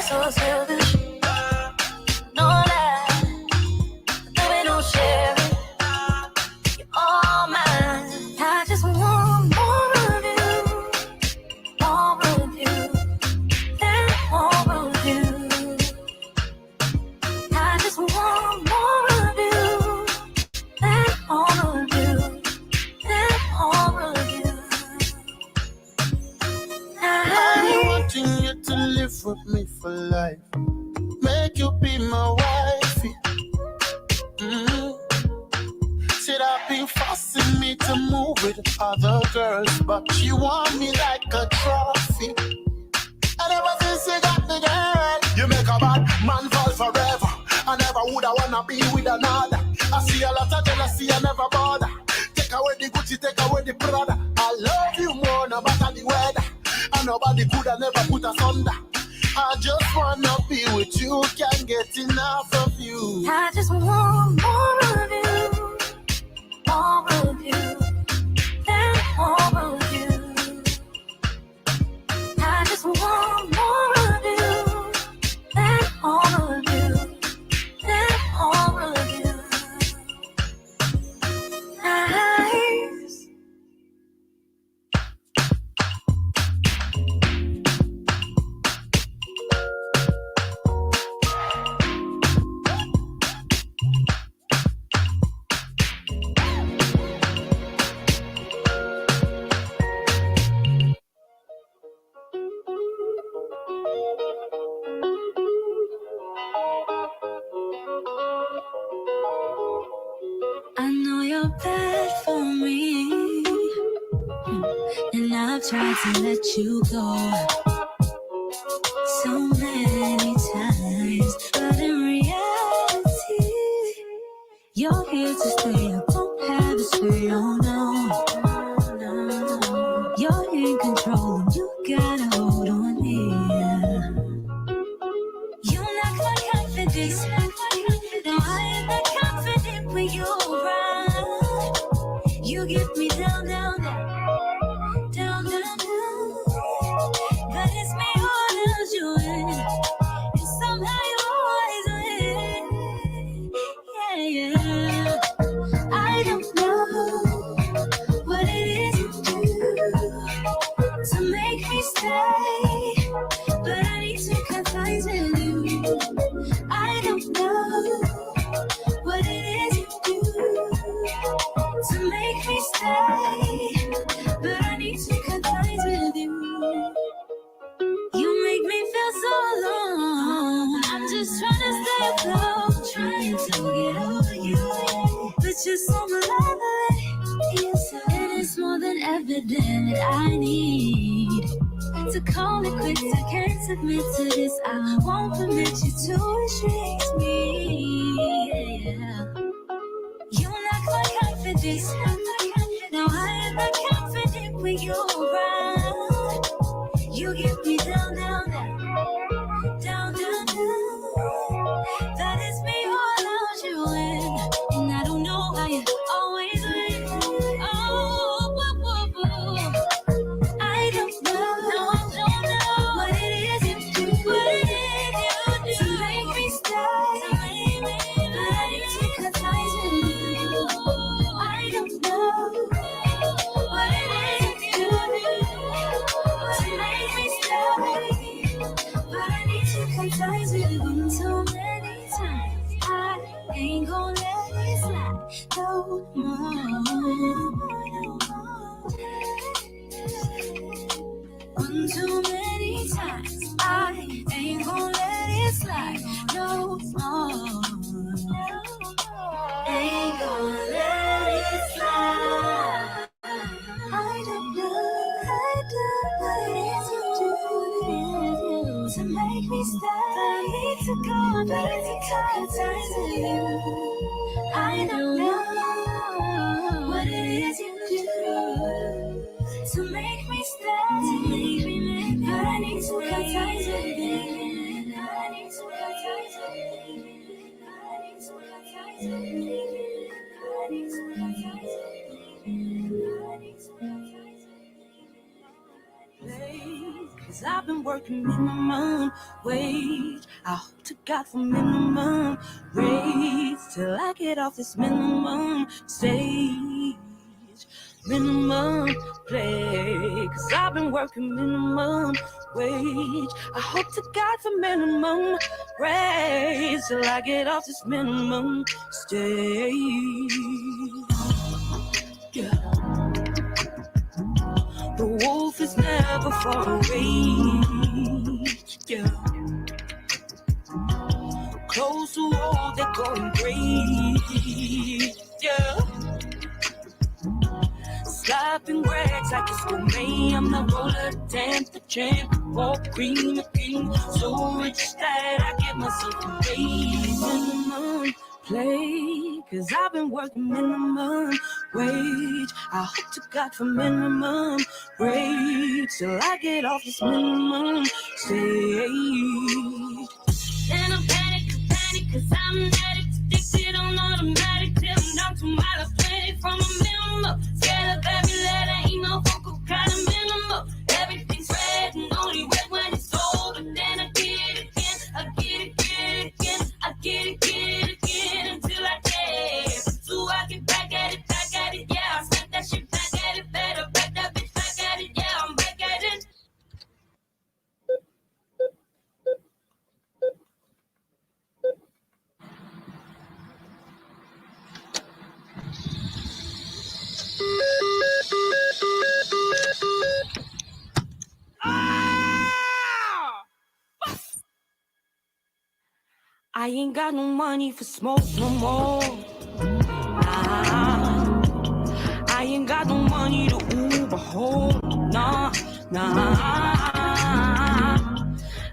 So selfish, no lie, there ain't no sharing. You're all mine. I just want more of you, and more of you. I just want more of you, and more of you, and more of you. I'm wanting you to live with me for life. Make you be my wifey. Said I've been forcing me to move with other girls, but you want me like a trophy. And ever since you got me, girl, you make a bad man fall forever. I never would I wanna be with another. I see a lot of jealousy, I never bother. Take away the Gucci, take away the Prada. I love you more, no matter the weather. And nobody could have never put us under. I just wanna be with you, can't get enough of you. I just want more of you, more of you, and more of you. I just want more of you, and more of you, and more of you. Nice. I know you're bad for me, and I've tried to let you go. You're here to stay, I don't have to say, oh no. You're in control and you got a hold on me. You knock my confidence. No, I am not confident when you're around. You get me down, down, down, down, down, down. But it's me who loves you in, and somehow you always win. Yeah, yeah. I don't know what it is you do to make me stay, but I need to confide with you. I don't know what it is you do to make me stay, but I need to confide with you. You make me feel so alone. I'm just trying to stay afloat, trying to get over you, but you're so malevolent. And it's more than evident that I need to call it quits. I can't submit to this. I won't permit you to restrict me. Yeah. You knock my confidence. Now I am not confident when you're around. You get me down, down, down, down, down, down. That is me who allows you in, and I don't know how you always win. Oh, whoa, whoa, whoa. I don't know, no, I don't know what it is you do, what it is you do to make me stay, but I need to confide with you. I don't know what it is you do to make me stay, but I need to confide with you. Too many times I ain't gonna let it slide no more. Too many times I ain't gonna let it slide no more. Ain't gonna let it slide. I don't know what it is you do to make me stay. I need to go, but I need to confide with you. I don't know what it is you do to make me stay, but I need to confide with you. I need to confide with you. I need to confide with you. I need to confide with you. I need to confide with you. Cause I've been working minimum wage. I hope to God for minimum raise till I get off this minimum stage. Minimum play. Cause I've been working minimum wage. I hope to God for minimum raise till I get off this minimum stage. Yeah. The wolf is never far away. Yeah. Close to all they're going great. Yeah. Slapping rags like it's gourmet. I'm the roller, damn the champ. Walk cream, king. So rich that I get myself a raise. Minimum play. Cause I've been working minimum wage. I hope to God for minimum wage till I get off this minimum stage. And I panic, cause I'm addicted on automatic. Till I'm down to -20 from a minimum. Scared of every letter, email, phone call, kind of minimum. Everything's red and only red when it's sold. But then I get it again, I get it again, I get it again until I get. So I get back at it, yeah. I smack that shit back at it, better back that bitch back at it, yeah. I'm back at it. I ain't got no money for smoke no more. Nah. I ain't got no money to Uber home. Nah, nah.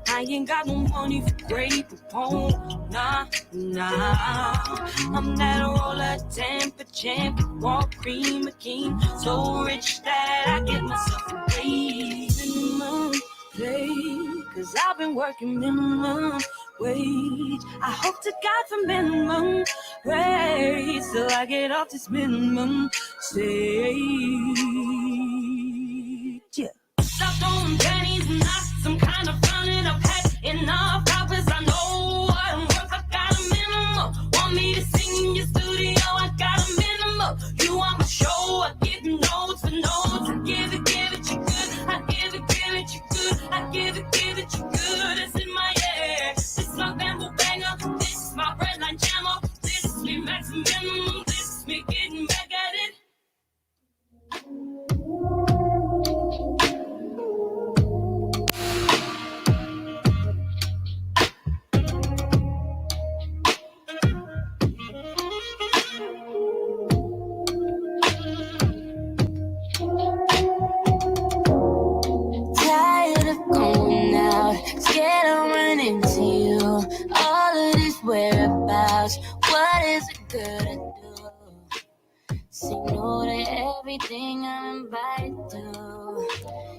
I ain't got no money for great home. Nah, nah. I'm that roller temper champion, walk cream king. So rich that I get myself a raise. Minimum pay, cause I've been working minimum wage. I hope to God for minimum wage till I get off this minimum stage. Yeah. Stop throwing pennies and not some kind of running. I've had enough hours. I know what I'm worth. I got a minimum. Want me to sing in your studio? I got a minimum. You want my show? I give you notes for notes. I give it you good. I give it you good. I give it you good. It's in my air. This is my bamboo banger. This is my breadline jammer. This is me maximum. This is me getting back at it. Tired of going out, scared of running into you. All of this whereabouts, what is it good to do? Say no to everything I'm invited to,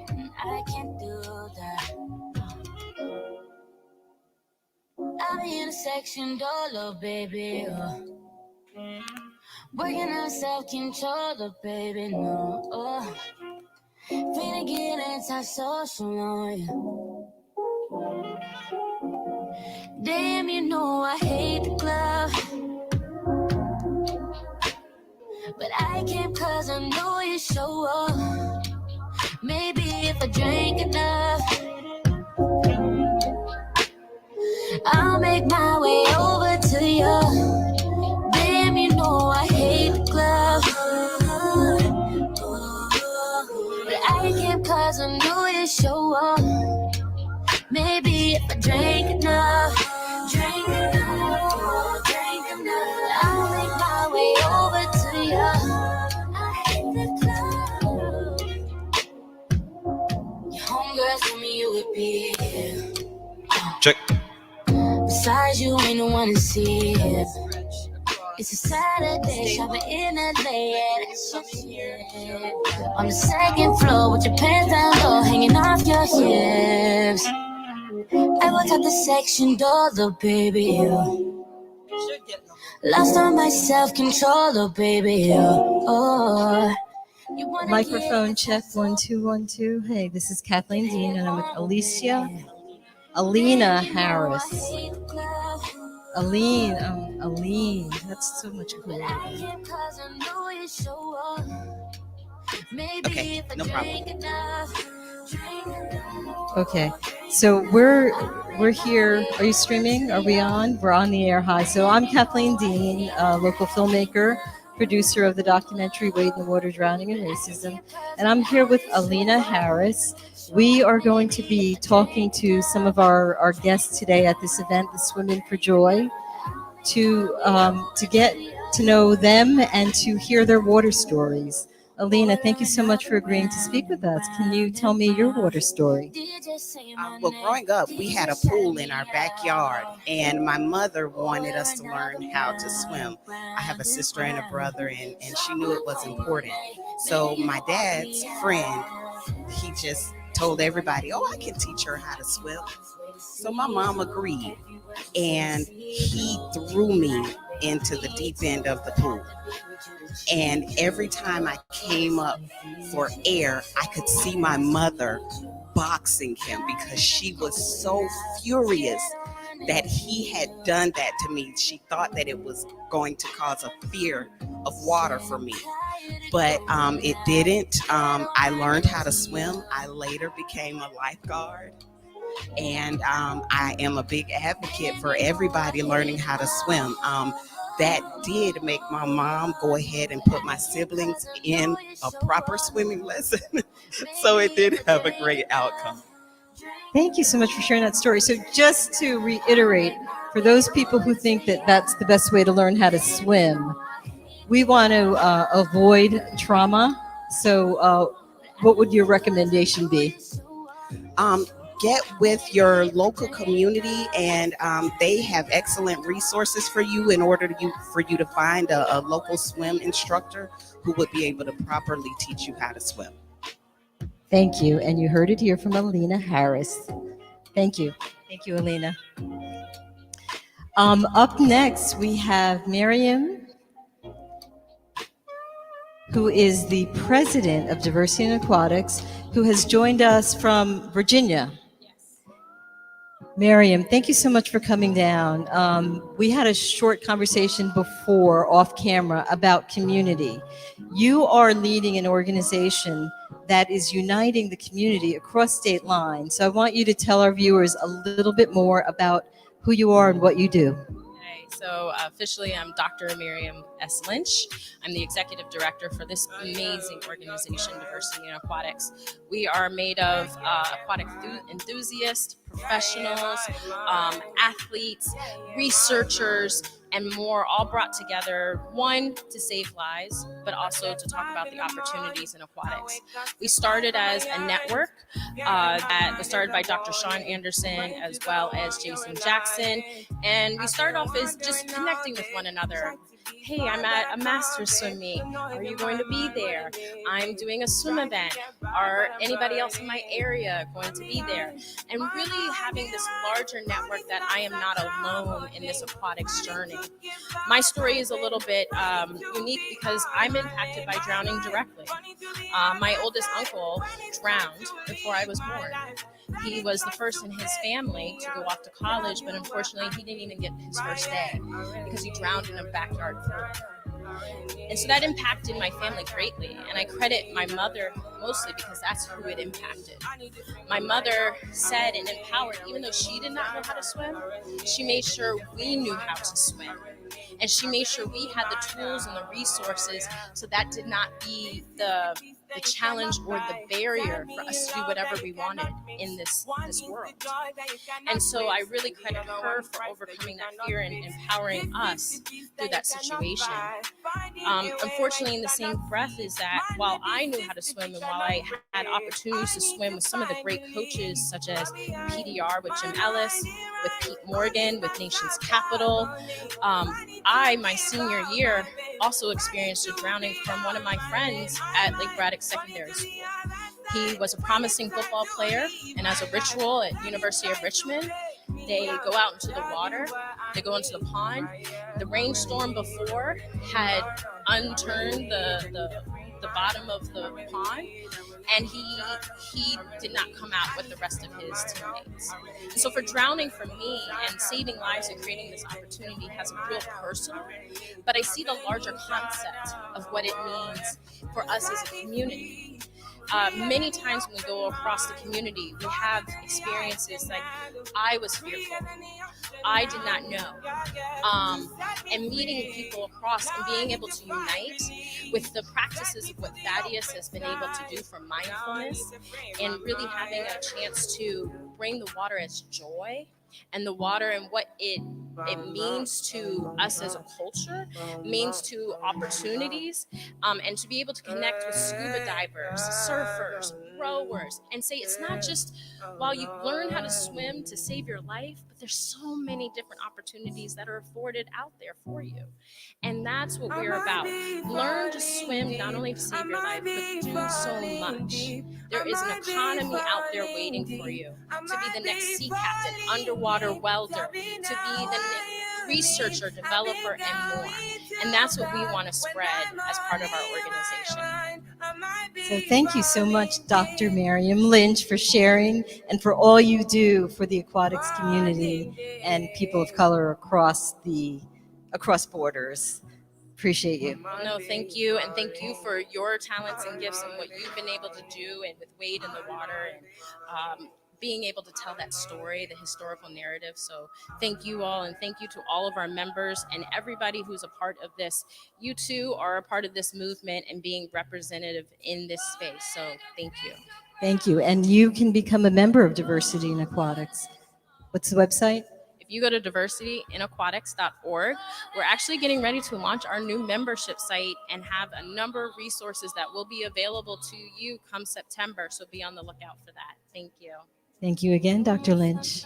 and I can't do that. I'll be in a section dolo, baby. Working on self-control, oh, baby, no. Oh. Finna get anti-social on you. Damn, you know I hate the club, but I came cause I know you show up. Maybe if I drank enough, I'll make my way over to you. Damn, you know I hate the club, but I came cause I know you show up. Maybe if I drank enough, I'll make my way over to you. I hate the club. Your homegirls told me you would be here. Check. Besides, you ain't the one to see it. It's a Saturday, shopping in LA, yeah, that's your shit. On the second floor with your pants down low, hanging off your hips. I walked out the section door, little baby, lost on my self-control, oh baby, oh. Microphone check 1 2 1 2. Hey, this is Kathleen Dean, and I'm with Alina Harris. Aline, that's so much cooler. Okay, no problem. Okay, so we're here. Are you streaming? Are we on? We're on the air. Hi. So I'm Kathleen Dean, a local filmmaker, producer of the documentary Wade in the Water, Drowning in Racism. And I'm here with Alina Harris. We are going to be talking to some of our guests today at this event, the Swim-In for Joy, to get to know them and to hear their water stories. Alina, thank you so much for agreeing to speak with us. Can you tell me your water story? Well, growing up, we had a pool in our backyard, and my mother wanted us to learn how to swim. I have a sister and a brother, and she knew it was important. So my dad's friend, he just told everybody, oh, I can teach her how to swim. So my mom agreed, and he threw me into the deep end of the pool. And every time I came up for air, I could see my mother boxing him because she was so furious that he had done that to me. She thought that it was going to cause a fear of water for me. But it didn't. I learned how to swim. I later became a lifeguard. And I am a big advocate for everybody learning how to swim. That did make my mom go ahead and put my siblings in a proper swimming lesson. So it did have a great outcome. Thank you so much for sharing that story. So just to reiterate, for those people who think that that's the best way to learn how to swim, we want to avoid trauma. So what would your recommendation be? get with your local community, and they have excellent resources for you in order for you to find a local swim instructor who would be able to properly teach you how to swim. Thank you. And you heard it here from Alina Harris. Thank you. Thank you, Alina. Up next, we have Miriam, who is the president of Diversity in Aquatics, who has joined us from Virginia. Miriam, thank you so much for coming down. We had a short conversation before off camera about community. You are leading an organization that is uniting the community across state lines. So I want you to tell our viewers a little bit more about who you are and what you do. So officially, I'm Dr. Miriam S. Lynch. I'm the executive director for this amazing organization, Diversity in Aquatics. We are made of aquatic enthusiasts, professionals, athletes, researchers, and more, all brought together, one, to save lives, but also to talk about the opportunities in aquatics. We started as a network that was started by Dr. Sean Anderson as well as Jason Jackson. And we started off as just connecting with one another. Hey, I'm at a master's swim meet. Are you going to be there? I'm doing a swim event. Are anybody else in my area going to be there? And really having this larger network that I am not alone in this aquatics journey. My story is a little bit unique because I'm impacted by drowning directly. My oldest uncle drowned before I was born. He was the first in his family to go off to college, but unfortunately he didn't even get his first day because he drowned in a backyard pool. And so that impacted my family greatly. And I credit my mother mostly because that's who it impacted. My mother said and empowered, even though she did not know how to swim, she made sure we knew how to swim. And she made sure we had the tools and the resources so that did not be the challenge or the barrier for us to do whatever we wanted in this world. And so I really credit her for overcoming that fear and empowering us through that situation. Unfortunately, in the same breath is that while I knew how to swim and while I had opportunities to swim with some of the great coaches such as PDR with Jim Ellis, with Pete Morgan, with Nations Capital, my senior year, also experienced a drowning from one of my friends at Lake Braddock Secondary School. He was a promising football player, and as a ritual at University of Richmond, they go out into the water, they go into the pond. The rainstorm before had unturned the bottom of the pond, and he did not come out with the rest of his teammates. And so for drowning for me and saving lives and creating this opportunity has a real personal, but I see the larger concept of what it means for us as a community. Many times when we go across the community, we have experiences like, I was fearful, I did not know. And meeting people across and being able to unite with the practices of what Thaddeus has been able to do for mindfulness and really having a chance to bring the water as joy and the water and what it means to us as a culture, means to opportunities, and to be able to connect with scuba divers, surfers, rowers, and say it's not just while you learn how to swim to save your life, but there's so many different opportunities that are afforded out there for you. And that's what we're about. Learn to swim not only to save your life, but do so much. There is an economy out there waiting for you to be the next sea captain, underwater welder, to be the next researcher, developer, and more. And that's what we want to spread as part of our organization. So thank you so much, Dr. Miriam Lynch, for sharing and for all you do for the aquatics community and people of color across borders. Appreciate you. No, thank you. And thank you for your talents and gifts and what you've been able to do and with Wade in the water and being able to tell that story, the historical narrative. So thank you all, and thank you to all of our members and everybody who's a part of this. You too are a part of this movement and being representative in this space. So thank you. Thank you. And you can become a member of Diversity in Aquatics. What's the website? If you go to diversityinaquatics.org, we're actually getting ready to launch our new membership site and have a number of resources that will be available to you come September. So be on the lookout for that. Thank you. Thank you again, Dr. Lynch.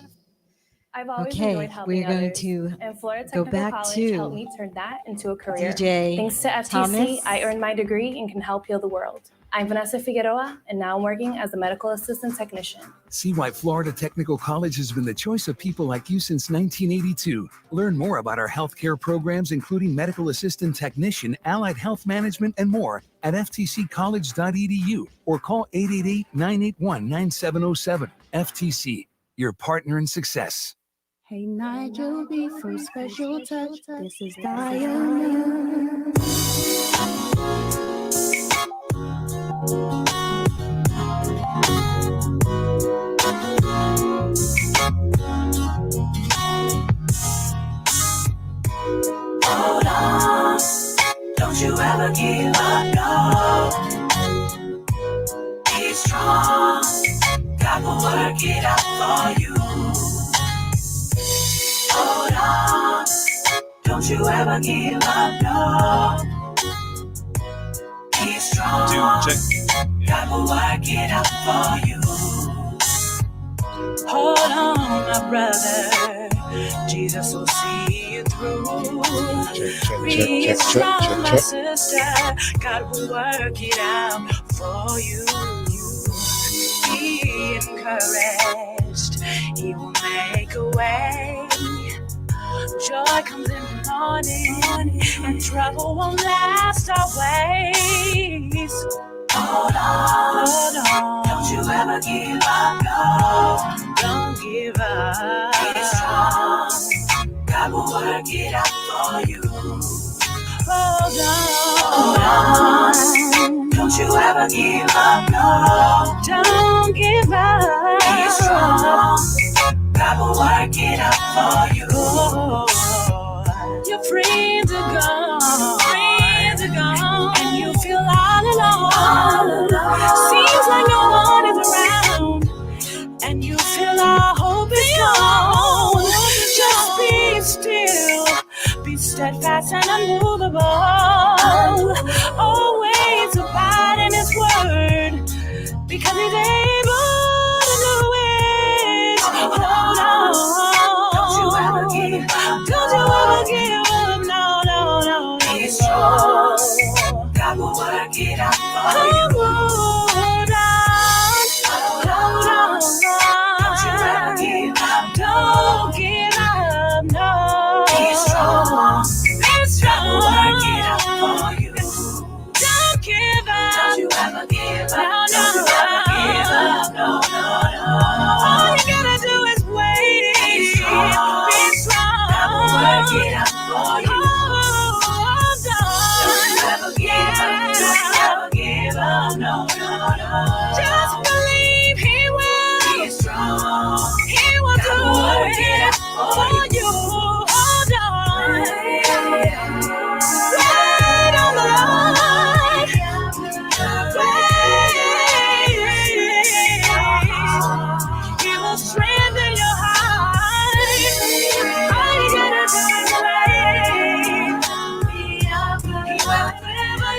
I've always Okay, enjoyed helping we're going others, to and Florida go Technical back College helped to me turn that into a career. DJ Thanks to FTC, Thomas. I earned my degree and can help heal the world. I'm Vanessa Figueroa, and now I'm working as a medical assistant technician. See why Florida Technical College has been the choice of people like you since 1982. Learn more about our healthcare programs, including medical assistant technician, allied health management, and more at ftccollege.edu or call 888-981-9707. FTC, your partner in success. Hey Nigel, be for special touch. This is Diana. Hold on, don't you ever give up, no. Be strong, God will work it out for you. Hold on, don't you ever give up, no. Be strong, God will work it out for you. Hold on, my brother, Jesus will see you through. Be strong, my sister, God will work it out for you. Be encouraged, He will make a way. Joy comes in the morning, and trouble won't last always. Hold on, don't you ever give up, no. Don't give up. Be strong, God will work it out for you. Hold on, don't you ever give up, no. Don't give up. Be strong, God will work it out for you. Your friends are gone, and you feel all alone. Seems like no one is around, and you feel our hope is gone. Just be still, be steadfast and unmovable. Always abide in His word, because He's able to do it. Hold on, don't you ever give up. Don't you ever give up, no. Be strong, God will work it out for you. Hold on, don't you ever give up. Don't give up, no. Be strong, God will work it out for you. Don't give up. Don't you ever give up. Don't you ever give up, no. All you gotta do is wait. Be strong, God will work it out for you. Don't you ever give up. Don't you ever give up, no. Just believe He will. Be strong, He will do it for you. Hold on. Wait on the Lord. Wait. He will strengthen your heart. All you gotta do is wait. He will never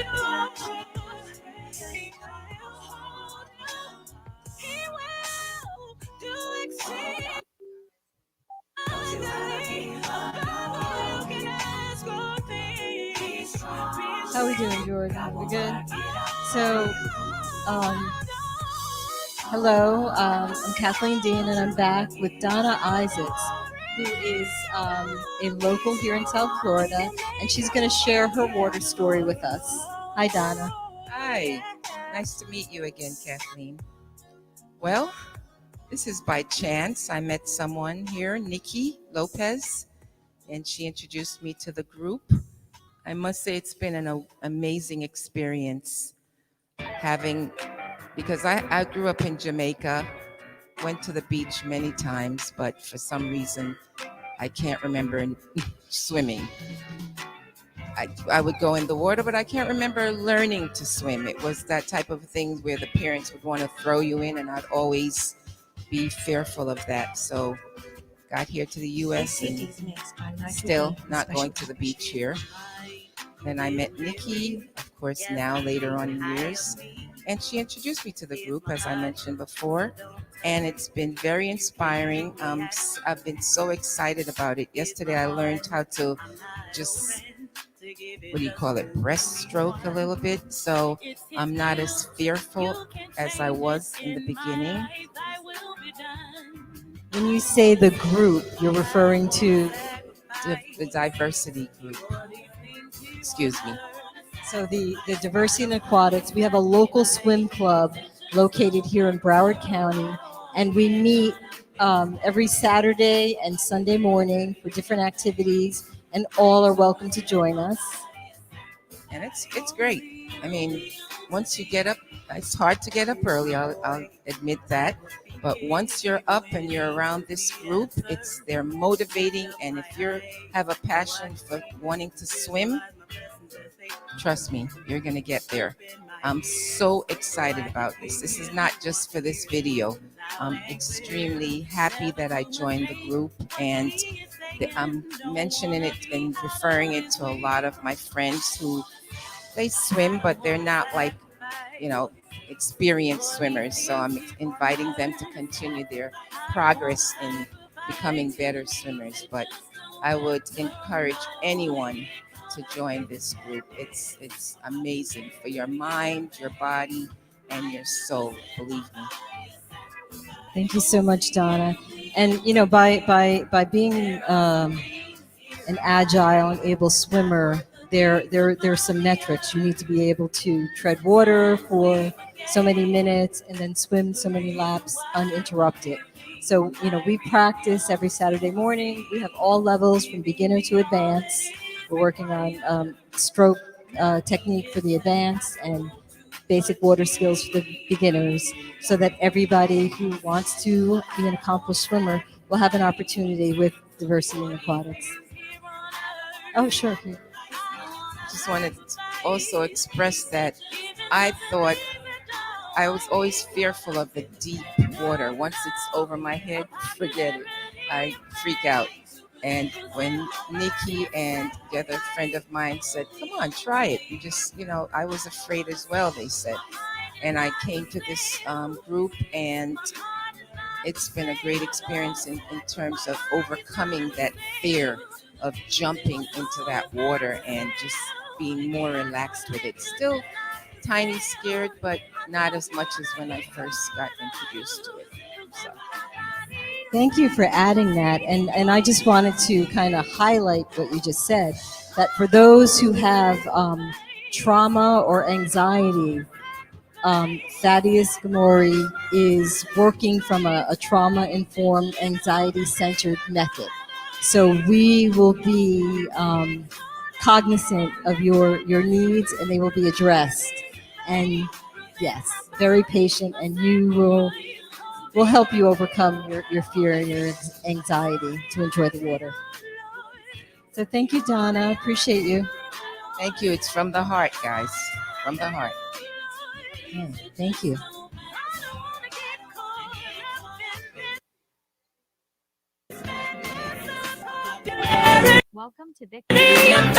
lose. He will do exceedingly. How are we doing, Jordan? We good? So, hello, I'm Kathleen Dean, and I'm back with Donna Isaacs, who is a local here in South Florida, and she's going to share her water story with us. Hi, Donna. Hi, nice to meet you again, Kathleen. Well, this is by chance. I met someone here, Nikki Lopez, and she introduced me to the group. I must say it's been an amazing experience because I grew up in Jamaica, went to the beach many times, but for some reason, I can't remember swimming. I would go in the water, but I can't remember learning to swim. It was that type of thing where the parents would want to throw you in, and I'd always be fearful of that. So got here to the U.S. and still not going to the beach here. Then I met Nikki, of course, now later on in years. And she introduced me to the group, as I mentioned before. And it's been very inspiring. I've been so excited about it. Yesterday, I learned how to just, what do you call it, breaststroke a little bit. So I'm not as fearful as I was in the beginning. When you say the group, you're referring to The diversity group. Excuse me. so the Diversity in Aquatics. We have a local swim club located here in Broward County, and we meet every Saturday and Sunday morning for different activities, and all are welcome to join us. And it's great. I mean, once you get up, it's hard to get up early. I'll admit that. But once you're up and you're around this group, they're motivating. And if you have a passion for wanting to swim, trust me, you're gonna get there. I'm so excited about this. This is not just for this video. I'm extremely happy that I joined the group, and I'm mentioning it and referring it to a lot of my friends who they swim, but they're not like, experienced swimmers. So I'm inviting them to continue their progress in becoming better swimmers. But I would encourage anyone to join this group. It's amazing for your mind, your body, and your soul. Believe me. Thank you so much, Donna. And by being an agile and able swimmer, there's some metrics. You need to be able to tread water for so many minutes and then swim so many laps uninterrupted. So, we practice every Saturday morning. We have all levels from beginner to advanced. We're working on stroke technique for the advanced and basic water skills for the beginners, so that everybody who wants to be an accomplished swimmer will have an opportunity with Diversity in Aquatics. Oh, sure. Just wanted to also express that I thought I was always fearful of the deep water. Once it's over my head, forget it. I freak out. And when Nikki and the other friend of mine said, come on, try it. You just, I was afraid as well, they said. And I came to this group, and it's been a great experience in terms of overcoming that fear of jumping into that water and just being more relaxed with it. Still tiny scared, but not as much as when I first got introduced to it. So. Thank you for adding that. And I just wanted to kind of highlight what you just said, that for those who have trauma or anxiety, Thaddeus Gamori is working from a trauma-informed, anxiety-centered method. So we will be cognizant of your needs, and they will be addressed. And yes, very patient, and will help you overcome your fear and your anxiety to enjoy the water. So thank you, Donna. Appreciate you. Thank you. It's from the heart, guys. From the heart. Yeah, thank you. Welcome to Victory. I'm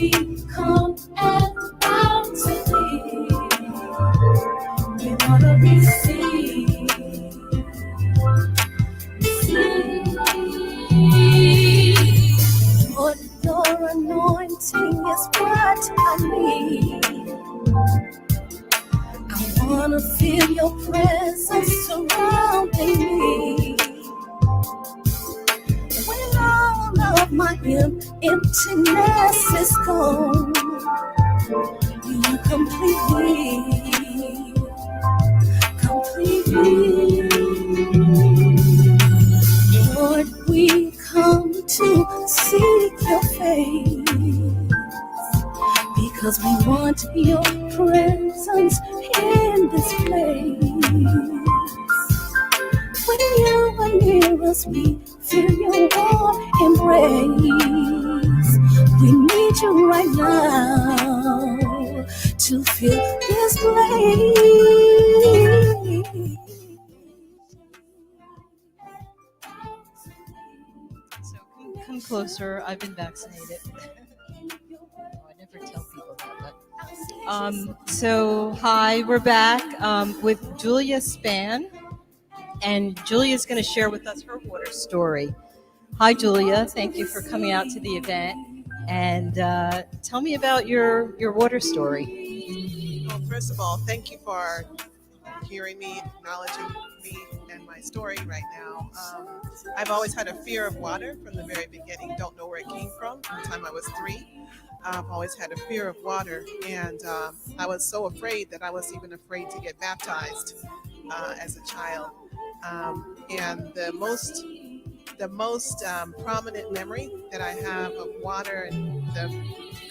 we come and bow to thee, we wanna receive. Lord, your anointing is what I need. I wanna feel your presence surrounding me. When all of my emptiness is gone, you complete me. Lord, we come to seek your face, because we want your presence in this place. When you are near us, we feel your warm embrace. We need you right now to fill this place. Come closer. I've been vaccinated. I never tell people that. But, so, hi, we're back with Julia Spann, and Julia's going to share with us her water story. Hi, Julia. Thank you for coming out to the event, and tell me about your water story. Well, first of all, thank you for hearing me, acknowledging me and my story right now. I've always had a fear of water from the very beginning. Don't know where it came from the time I was 3. I've always had a fear of water, and I was so afraid that I was even afraid to get baptized as a child. And the most prominent memory that I have of water, and the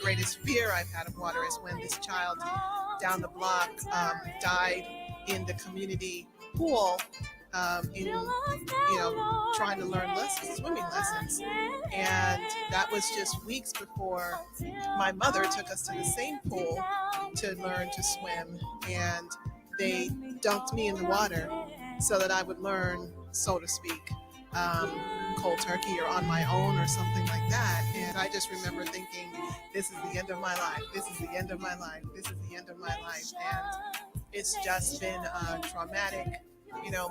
greatest fear I've had of water, is when this child down the block died in the community pool, trying to learn swimming lessons. And that was just weeks before my mother took us to the same pool to learn to swim, and they dunked me in the water so that I would learn, so to speak, cold turkey or on my own or something like that. And I just remember thinking, this is the end of my life. This is the end of my life. This is the end of my life. And it's just been a traumatic,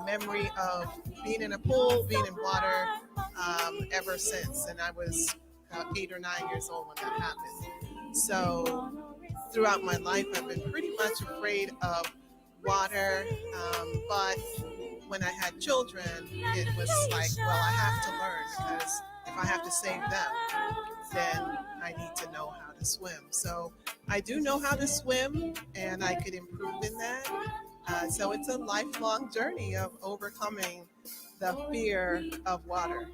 memory of being in a pool, being in water, ever since. And I was 8 or 9 years old when that happened. So throughout my life, I've been pretty much afraid of water, but when I had children, it was like, well, I have to learn, because if I have to save them, then I need to know how to swim. So I do know how to swim, and I could improve in that. So it's a lifelong journey of overcoming the fear of water.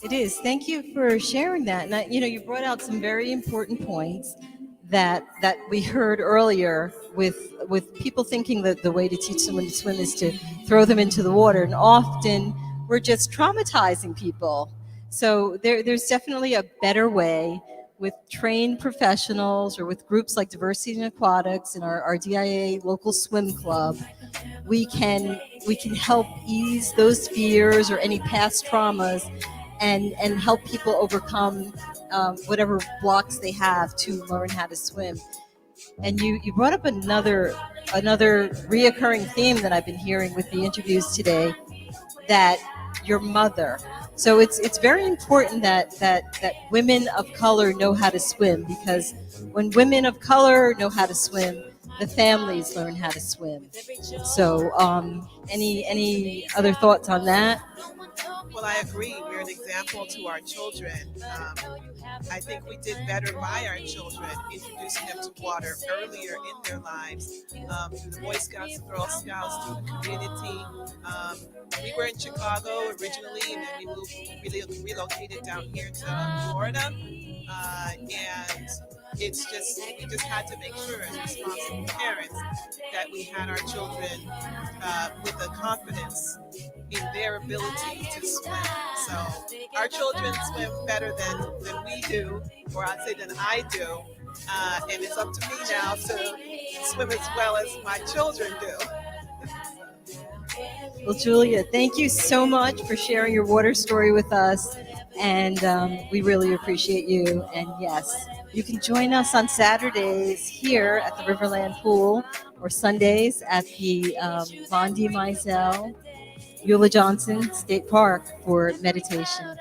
It is. Thank you for sharing that. And you brought out some very important points that we heard earlier with people thinking that the way to teach someone to swim is to throw them into the water, and often we're just traumatizing people. So there's definitely a better way with trained professionals, or with groups like Diversity in Aquatics and our DIA local swim club. We can help ease those fears or any past traumas, and help people overcome whatever blocks they have to learn how to swim. And you brought up another reoccurring theme that I've been hearing with the interviews today, that your mother. So it's very important that women of color know how to swim, because when women of color know how to swim, the families learn how to swim. So any other thoughts on that? Well, I agree. We're an example to our children. I think we did better by our children, introducing them to water earlier in their lives, through the Boy Scouts and Girl Scouts, through the community. We were in Chicago originally, and then we relocated down here to Florida. And we just had to make sure, as responsible parents, that we had our children with the confidence in their ability to swim. So our children swim better than we do, or I'd say than I do. And it's up to me now to swim as well as my children do. Well, Julia, thank you so much for sharing your water story with us. And we really appreciate you. And yes, you can join us on Saturdays here at the Riverland Pool or Sundays at the Von D. Mizell, Beulah Johnson State Park for meditation.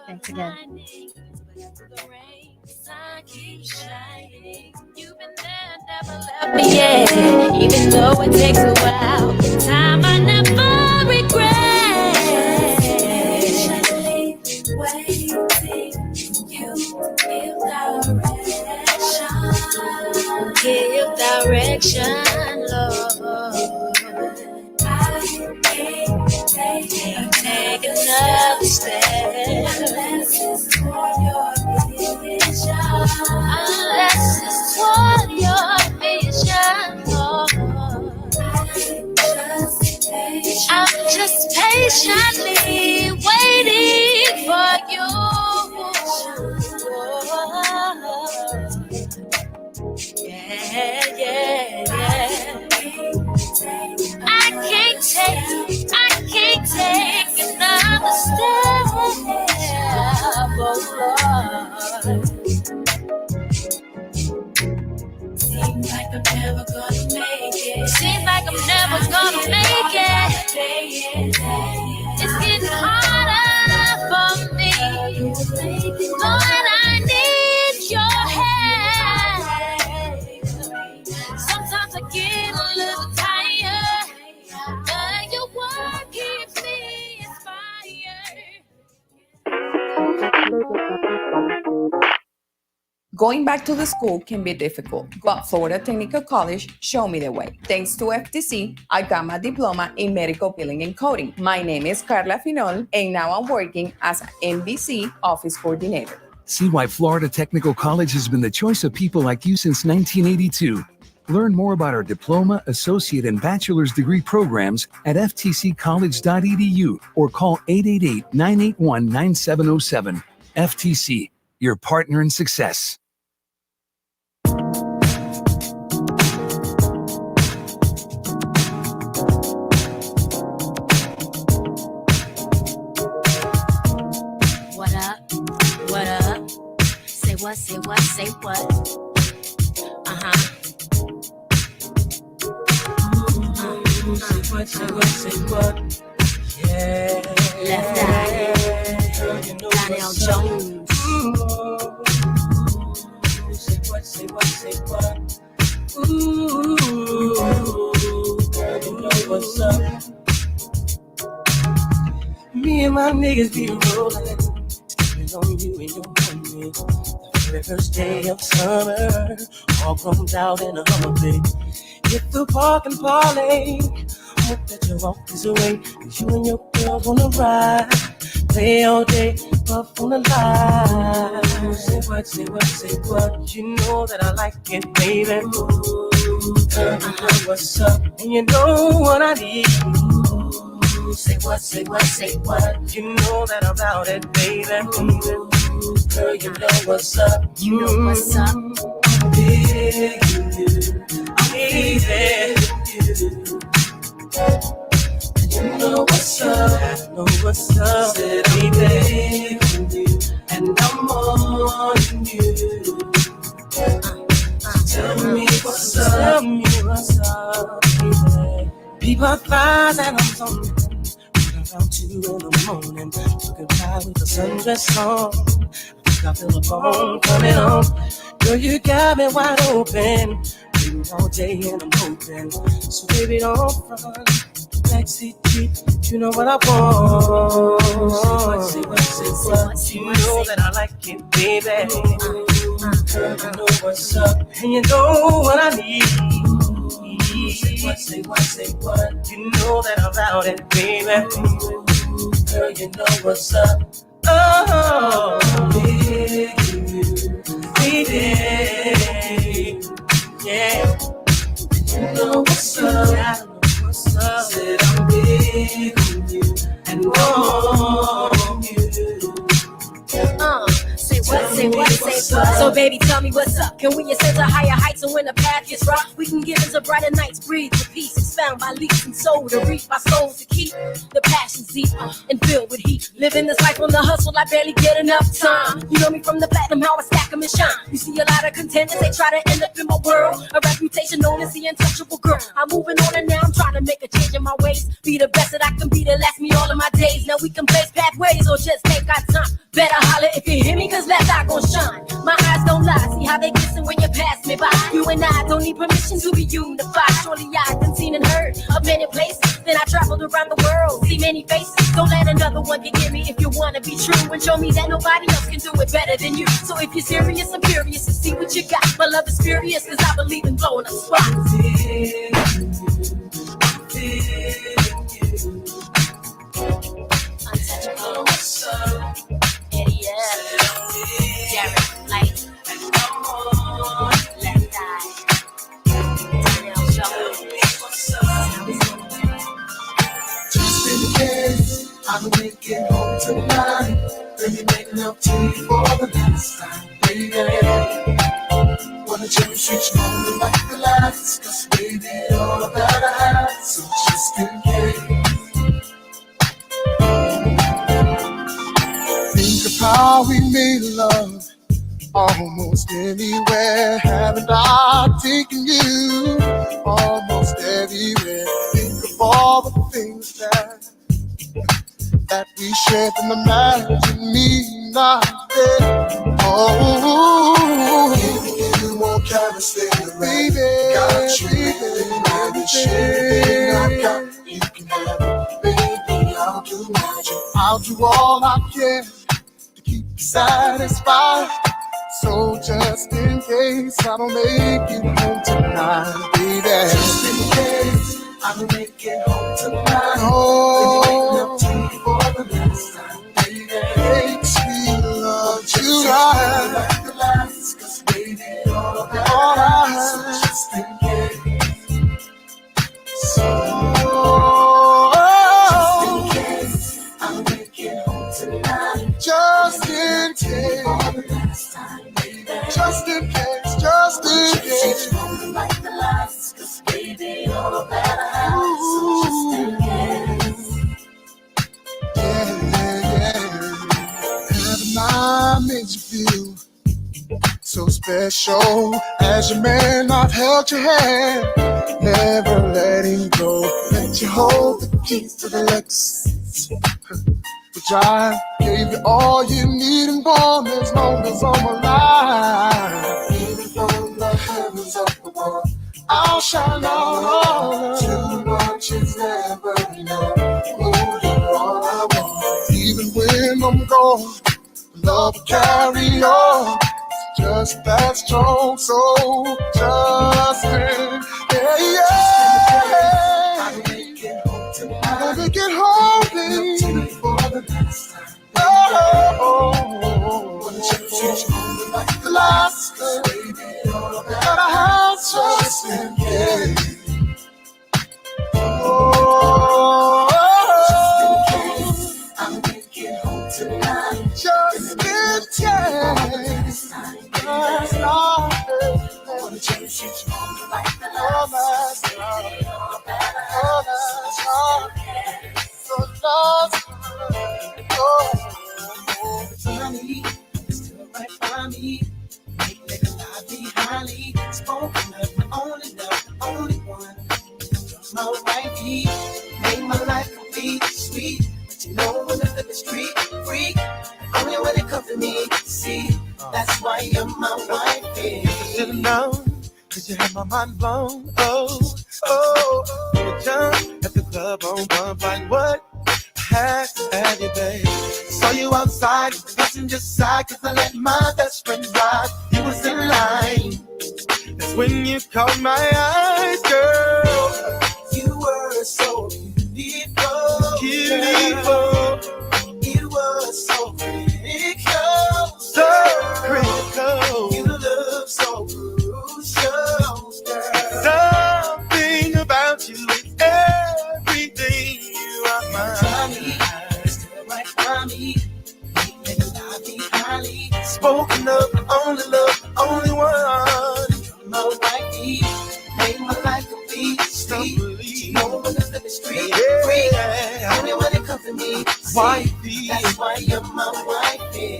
Thanks again. Yeah, even though it takes a while, in time I never regret. Patiently waiting, you give direction, Lord. I can't take another step unless it's toward your vision. Unless it's toward your vision, Lord. I'm just patiently waiting for you. Yeah, yeah, yeah. I can't take another step, oh Lord. Seems like I'm never gonna make it. Seems like I'm never gonna make it. It's getting harder for me. Lord, I need your hand. Sometimes I get a little tired, but your word keeps me inspired. Going back to the school can be difficult, but Florida Technical College showed me the way. Thanks to FTC, I got my diploma in medical billing and coding. My name is Carla Finol, and now I'm working as an NBC office coordinator. See why Florida Technical College has been the choice of people like you since 1982. Learn more about our diploma, associate, and bachelor's degree programs at ftccollege.edu or call 888-981-9707. FTC, your partner in success. What up? What up? Say what, say what, say what? Uh-huh. Say what, say what, say what? Yeah. Left eye. Donnell Jones. Say what, say what, say what? Ooh, girl, you know what's up. Me and my niggas be rolling, stepping on you and your honey. The very first day of summer, all chromed out in a Hummer. Hit the park and parlay. Hope that your walk is away, 'cause you and your girl wanna ride. Play all day, puff on the line. Say what, say what, say what? You know that I like it, baby. Ooh, girl, you know what's up, and you know what I need. Say what, say what, say what? You know that I'm about it, baby. Ooh, girl, you know what's up. You know what's up. Yeah, I need it. You know what's up. Know what's up, said I'm begging you, and I'm on you. Tell me what's up. Tell me what's up, baby. People flies and I'm on. Around 2 in the morning, looking fly with the sundress on. I think I feel the phone coming on. Girl, you got me wide open. Waiting all day and I'm hoping. So baby, don't front. Backseat Jeep, you know what I want. Say what, say what. You know that I like it, baby. Girl, you know what's up, and you know what I need. Say what, say what, say what. You know that I'm about it, baby. Girl, you know what's up. Oh, baby, yeah. You know what's up. Said I'm begging you and on you. Say what, say say what it say. So baby, tell me what's up. Can we ascend to higher heights, and when the path gets rough, we can give into brighter nights. Breathe for peace. It's found by leaps and soul to reap our souls to keep the passion deep and filled with heat. Living this life on the hustle, I barely get enough time. You know me from the platinum, how I stack 'em and shine. You see a lot of contenders, they try to end up in my world. A reputation known as the untouchable girl. I'm moving on and now I'm trying to make a change in my ways. Be the best that I can be to last me all of my days. Now we can blaze pathways or just take our time. Better holler if you hear me, cause left eye gon' shine. My eyes don't lie, see how they glisten when you pass me by. You and I don't need permission to be unified. Surely I've been seen and heard of many places. Then I traveled around the world, see many faces. Don't let another one get me if you wanna be true. And show me that nobody else can do it better than you. So if you're serious, I'm curious to see what you got. My love is furious, cause I believe in blowing up spots. Untouchable. Eddie F. Jared Light. Left Eye. Danielle Shaw. Just in case I'm making home tonight, let me make love to you for the last time, baby. Wanna cherish each moment like the last, cause baby, all that I have. So just in case, think of how we made love almost anywhere. Haven't I taken you almost everywhere? Think of all the things that we shared, and imagine me not there. Oh, give you more chemistry, baby. Got you, baby. Everything I got, you can have it, baby. I'll do magic. I'll do all I can to keep you satisfied. So just in case I don't make it home tonight, baby. Just in case I don't make it home tonight. Oh, let me make love to you for the last time, baby. Makes me love you right like the last, cause baby, all I have. So just in case. So just in case I don't make it home tonight. Just in case. For the last time, baby. Just in case, just in case. Like the last, cause baby, all that I have. So just in case. Yeah. Haven't I made you feel so special? As your man, I've held your hand, never letting go. Let you hold the keys to the Lexus, which I gave you all you need and more as long as I'm alive. Even from the heavens up above, I'll shine out. Too much is never enough. Oh, you're all I want. Even when I'm gone, love will carry on. Just that strong, so just in, yeah. I'll make it home tonight. I'll make it home, baby. For the last time. Oh, wanna change home like the last, baby. All that I have, just in case. Oh, just in case. I'll make it home tonight. Just in case. Last night, wanna change each moment like the last. So last money is still right by me. Make nigga lie behind me. Spoken of my only love, the only one. My wifey made my life complete, sweet. But you know when I live the street freak, only when it comes to me. See, that's why you're my wifey. You should've known, cause you had my mind blown. Oh, you were jump at the club on bump like what? Had you, babe. Saw you outside, passenger side, cause I let my best friend ride. You was in line, that's when you caught my eyes, girl. You were so beautiful. It was so critical. So critical. You look so crucial, girl. Something about you is everything. You are mine. Still right by me. Spoken of wifey. That's why you're my wifey.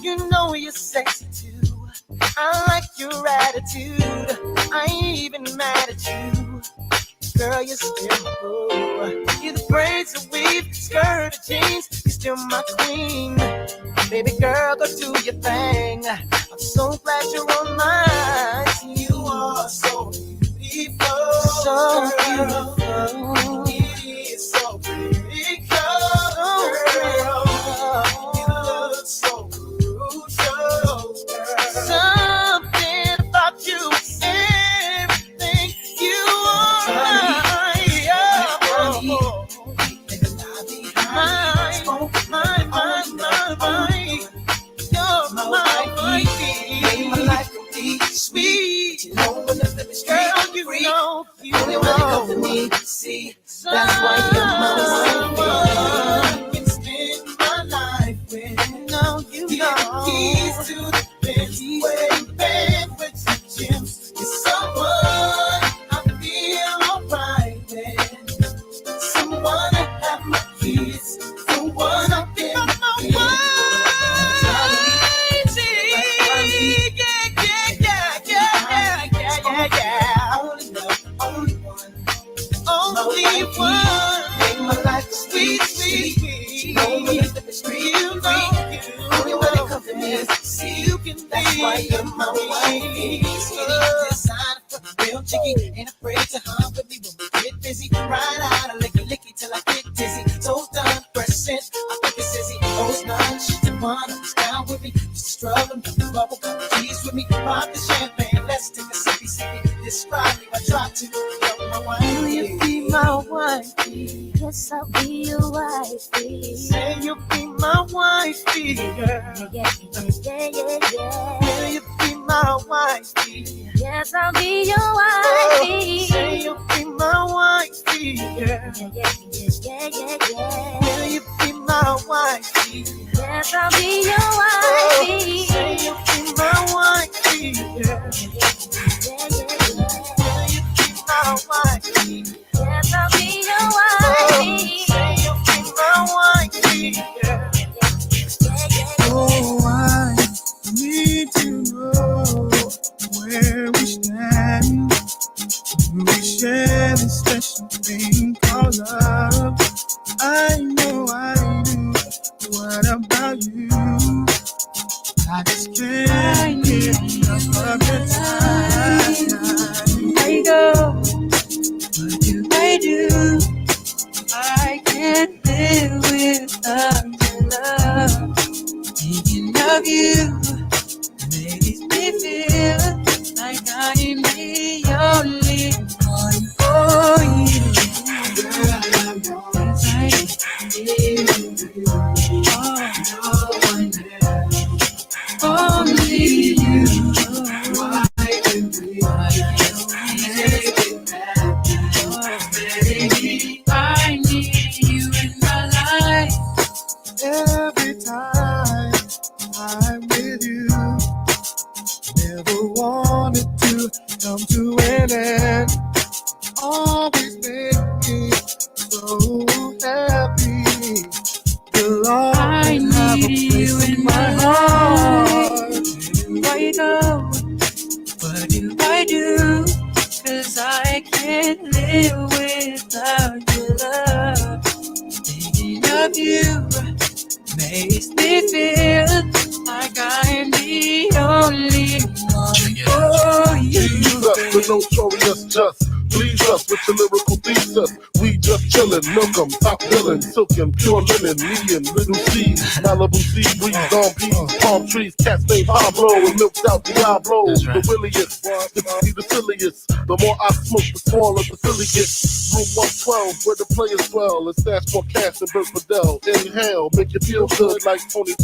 You know you're sexy too. I like your attitude. I ain't even mad at you. Girl, you're still cool. You're the braids, the weave, skirt, the jeans. You're still my queen. Baby girl, go do your thing. I'm so glad you're on my team. You are so beautiful. So beautiful. It is so pretty, girl. You look so crucial. Something about you, everything you are. Sweet, you know when the living girl, you know, only when it comes to me, see, that's why you're my wife. I can spend my life with, you know, the keys to the Benz, wedding band with the gems. You're someone I feel alright with, someone to have my kids, someone I can be. Only one, make my life sweet, sweet, sweet. You know when it's the street, you know you. Only when it comes to me, see you can. That's why you're my wife. Design for real jiggy, ain't afraid to hump with me when we get busy. Ride out a licky licky till I get dizzy. So done, present, I think it's easy. Oh, it's not she's the one who's down with me. Just struggling, bubble, couple G's with me. Pop the champagne, let's take a sippy, sippy. Describe me, I try to. My wife. Will you be my wifey? Yes, I'll be your wifey. Say you'll be my wifey, girl. Yeah. Will you be my wifey? Yes, I'll be your wifey. Say you'll be my wifey, girl. Yeah. Will you be my wifey? Yes, I'll be your wifey. Say you'll be my wifey, girl. My wifey. Yes, I'll be your wifey. Say you'll be my wifey. Oh, I need to know where we stand. We share this special thing called love. I know I do. What about you? I just can't get enough of your time. I go. What do I do? I can't live without your love. Thinking of you makes me feel like I am the only one for you. Girl, I'm yours. I need you. Oh, no one else. Only you. Why can we make it happen? Baby, I need you in my life. Every time I'm with you, never wanted to come to an end. Always make me so happy. You'll always have a place in my heart. Why go? What do I do? 'Cause I can't live without your love. Thinking of you makes me feel like I'm the only one for you. The notorious just please us with your lyrical thesis. We just chillin', milk 'em, top billin', silkin', pure linen, me and Little C, Malibu sea breeze, dawn peas, palm trees, cats named Pablo, and milked out Diablo, the williest, the silliest. The more I smoke, the smaller the silly gets. Room 112, where the players dwell, and stash more cash than Bert Fidel. Inhale, make you feel good like Tony.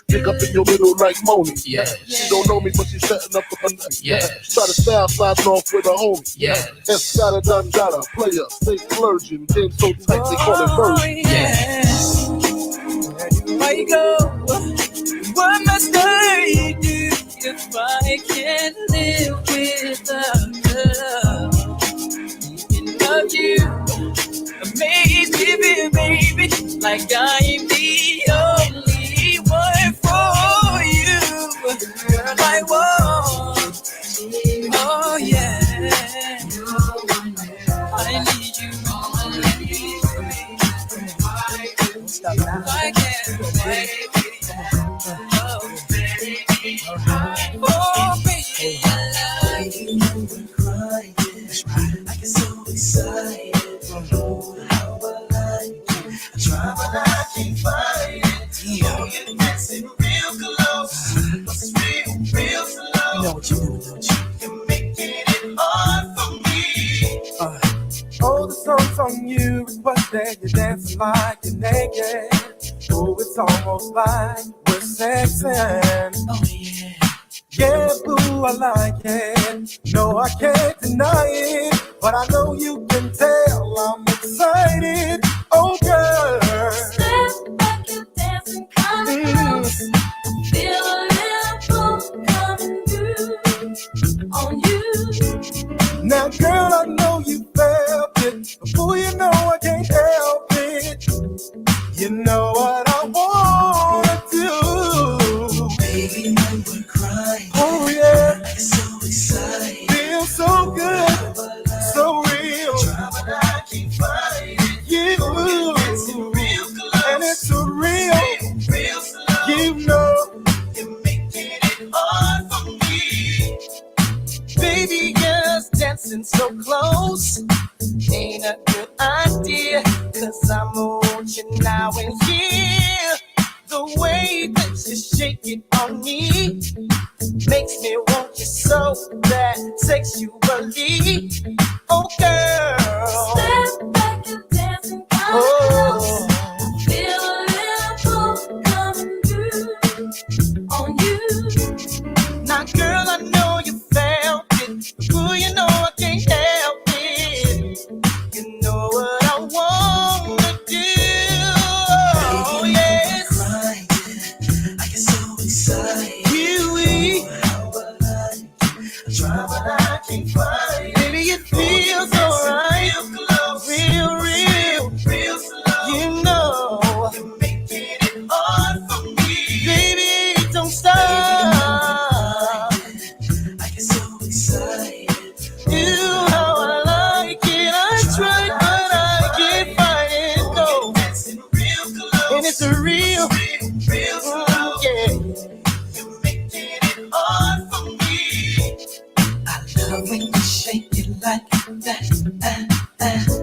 Dig up in your middle like Moni. Yeah. She don't know me, but she's setting up for her. Yeah. Try to style sliding off with a homie. Yeah. Escada Dundada, player, stay splurging, game so tight they call it version. Yes. Where do I go? What must I do if I can't live without love? Thinking of you Makes me feel, baby, like I'm the only one for you. Girl, I want. Oh yeah. I need you. I can't wait. Oh, baby, I love you. I get so excited. How I like it. I try, but I can't fight it. Oh, you're dancing real close. It's real slow. You know what you're doing, don't you? You're making it hard for me. Oh, the song's on you. It's what that you're dancing like you're naked. Oh, it's almost like we're sexing. Oh, yeah. Yeah, boo, I like it. No, I can't deny it. But I know you can tell I'm excited. Oh, girl. Step back, you're dancing kind of close. Feel a little pull coming through on you. Now, girl, I know you felt it. Before you know I can't help it. You know what I wanna do. Baby, when we're crying. Oh, yeah. I get so excited. Feels so good. So real. Try, but I can't fight it. You. Dancing real close. And it's a real slow. You know. You're making it hard for me. Baby girls dancing so close ain't a good idea, 'cause I'm watching now and here. The way that you shake it on me makes me want you so bad sexually. Oh girl, Step back, you're dancing kind of close. Feel a little pull coming through on you. now girl, I know you felt it. Ooh, you know I can't help it. You know what I wanna do. Oh yes, I get so excited. you. How I like it. I try, but I can't fight it. Baby, it feels alright. Real close. Real slow. You know, You're making it hard for me. baby, don't stop. I get so excited. Do how I like it. I try, but I can't find it. No, Dancing real close. and it's a real, real slow. yeah. You're making it hard for me. I love when you shake it like that.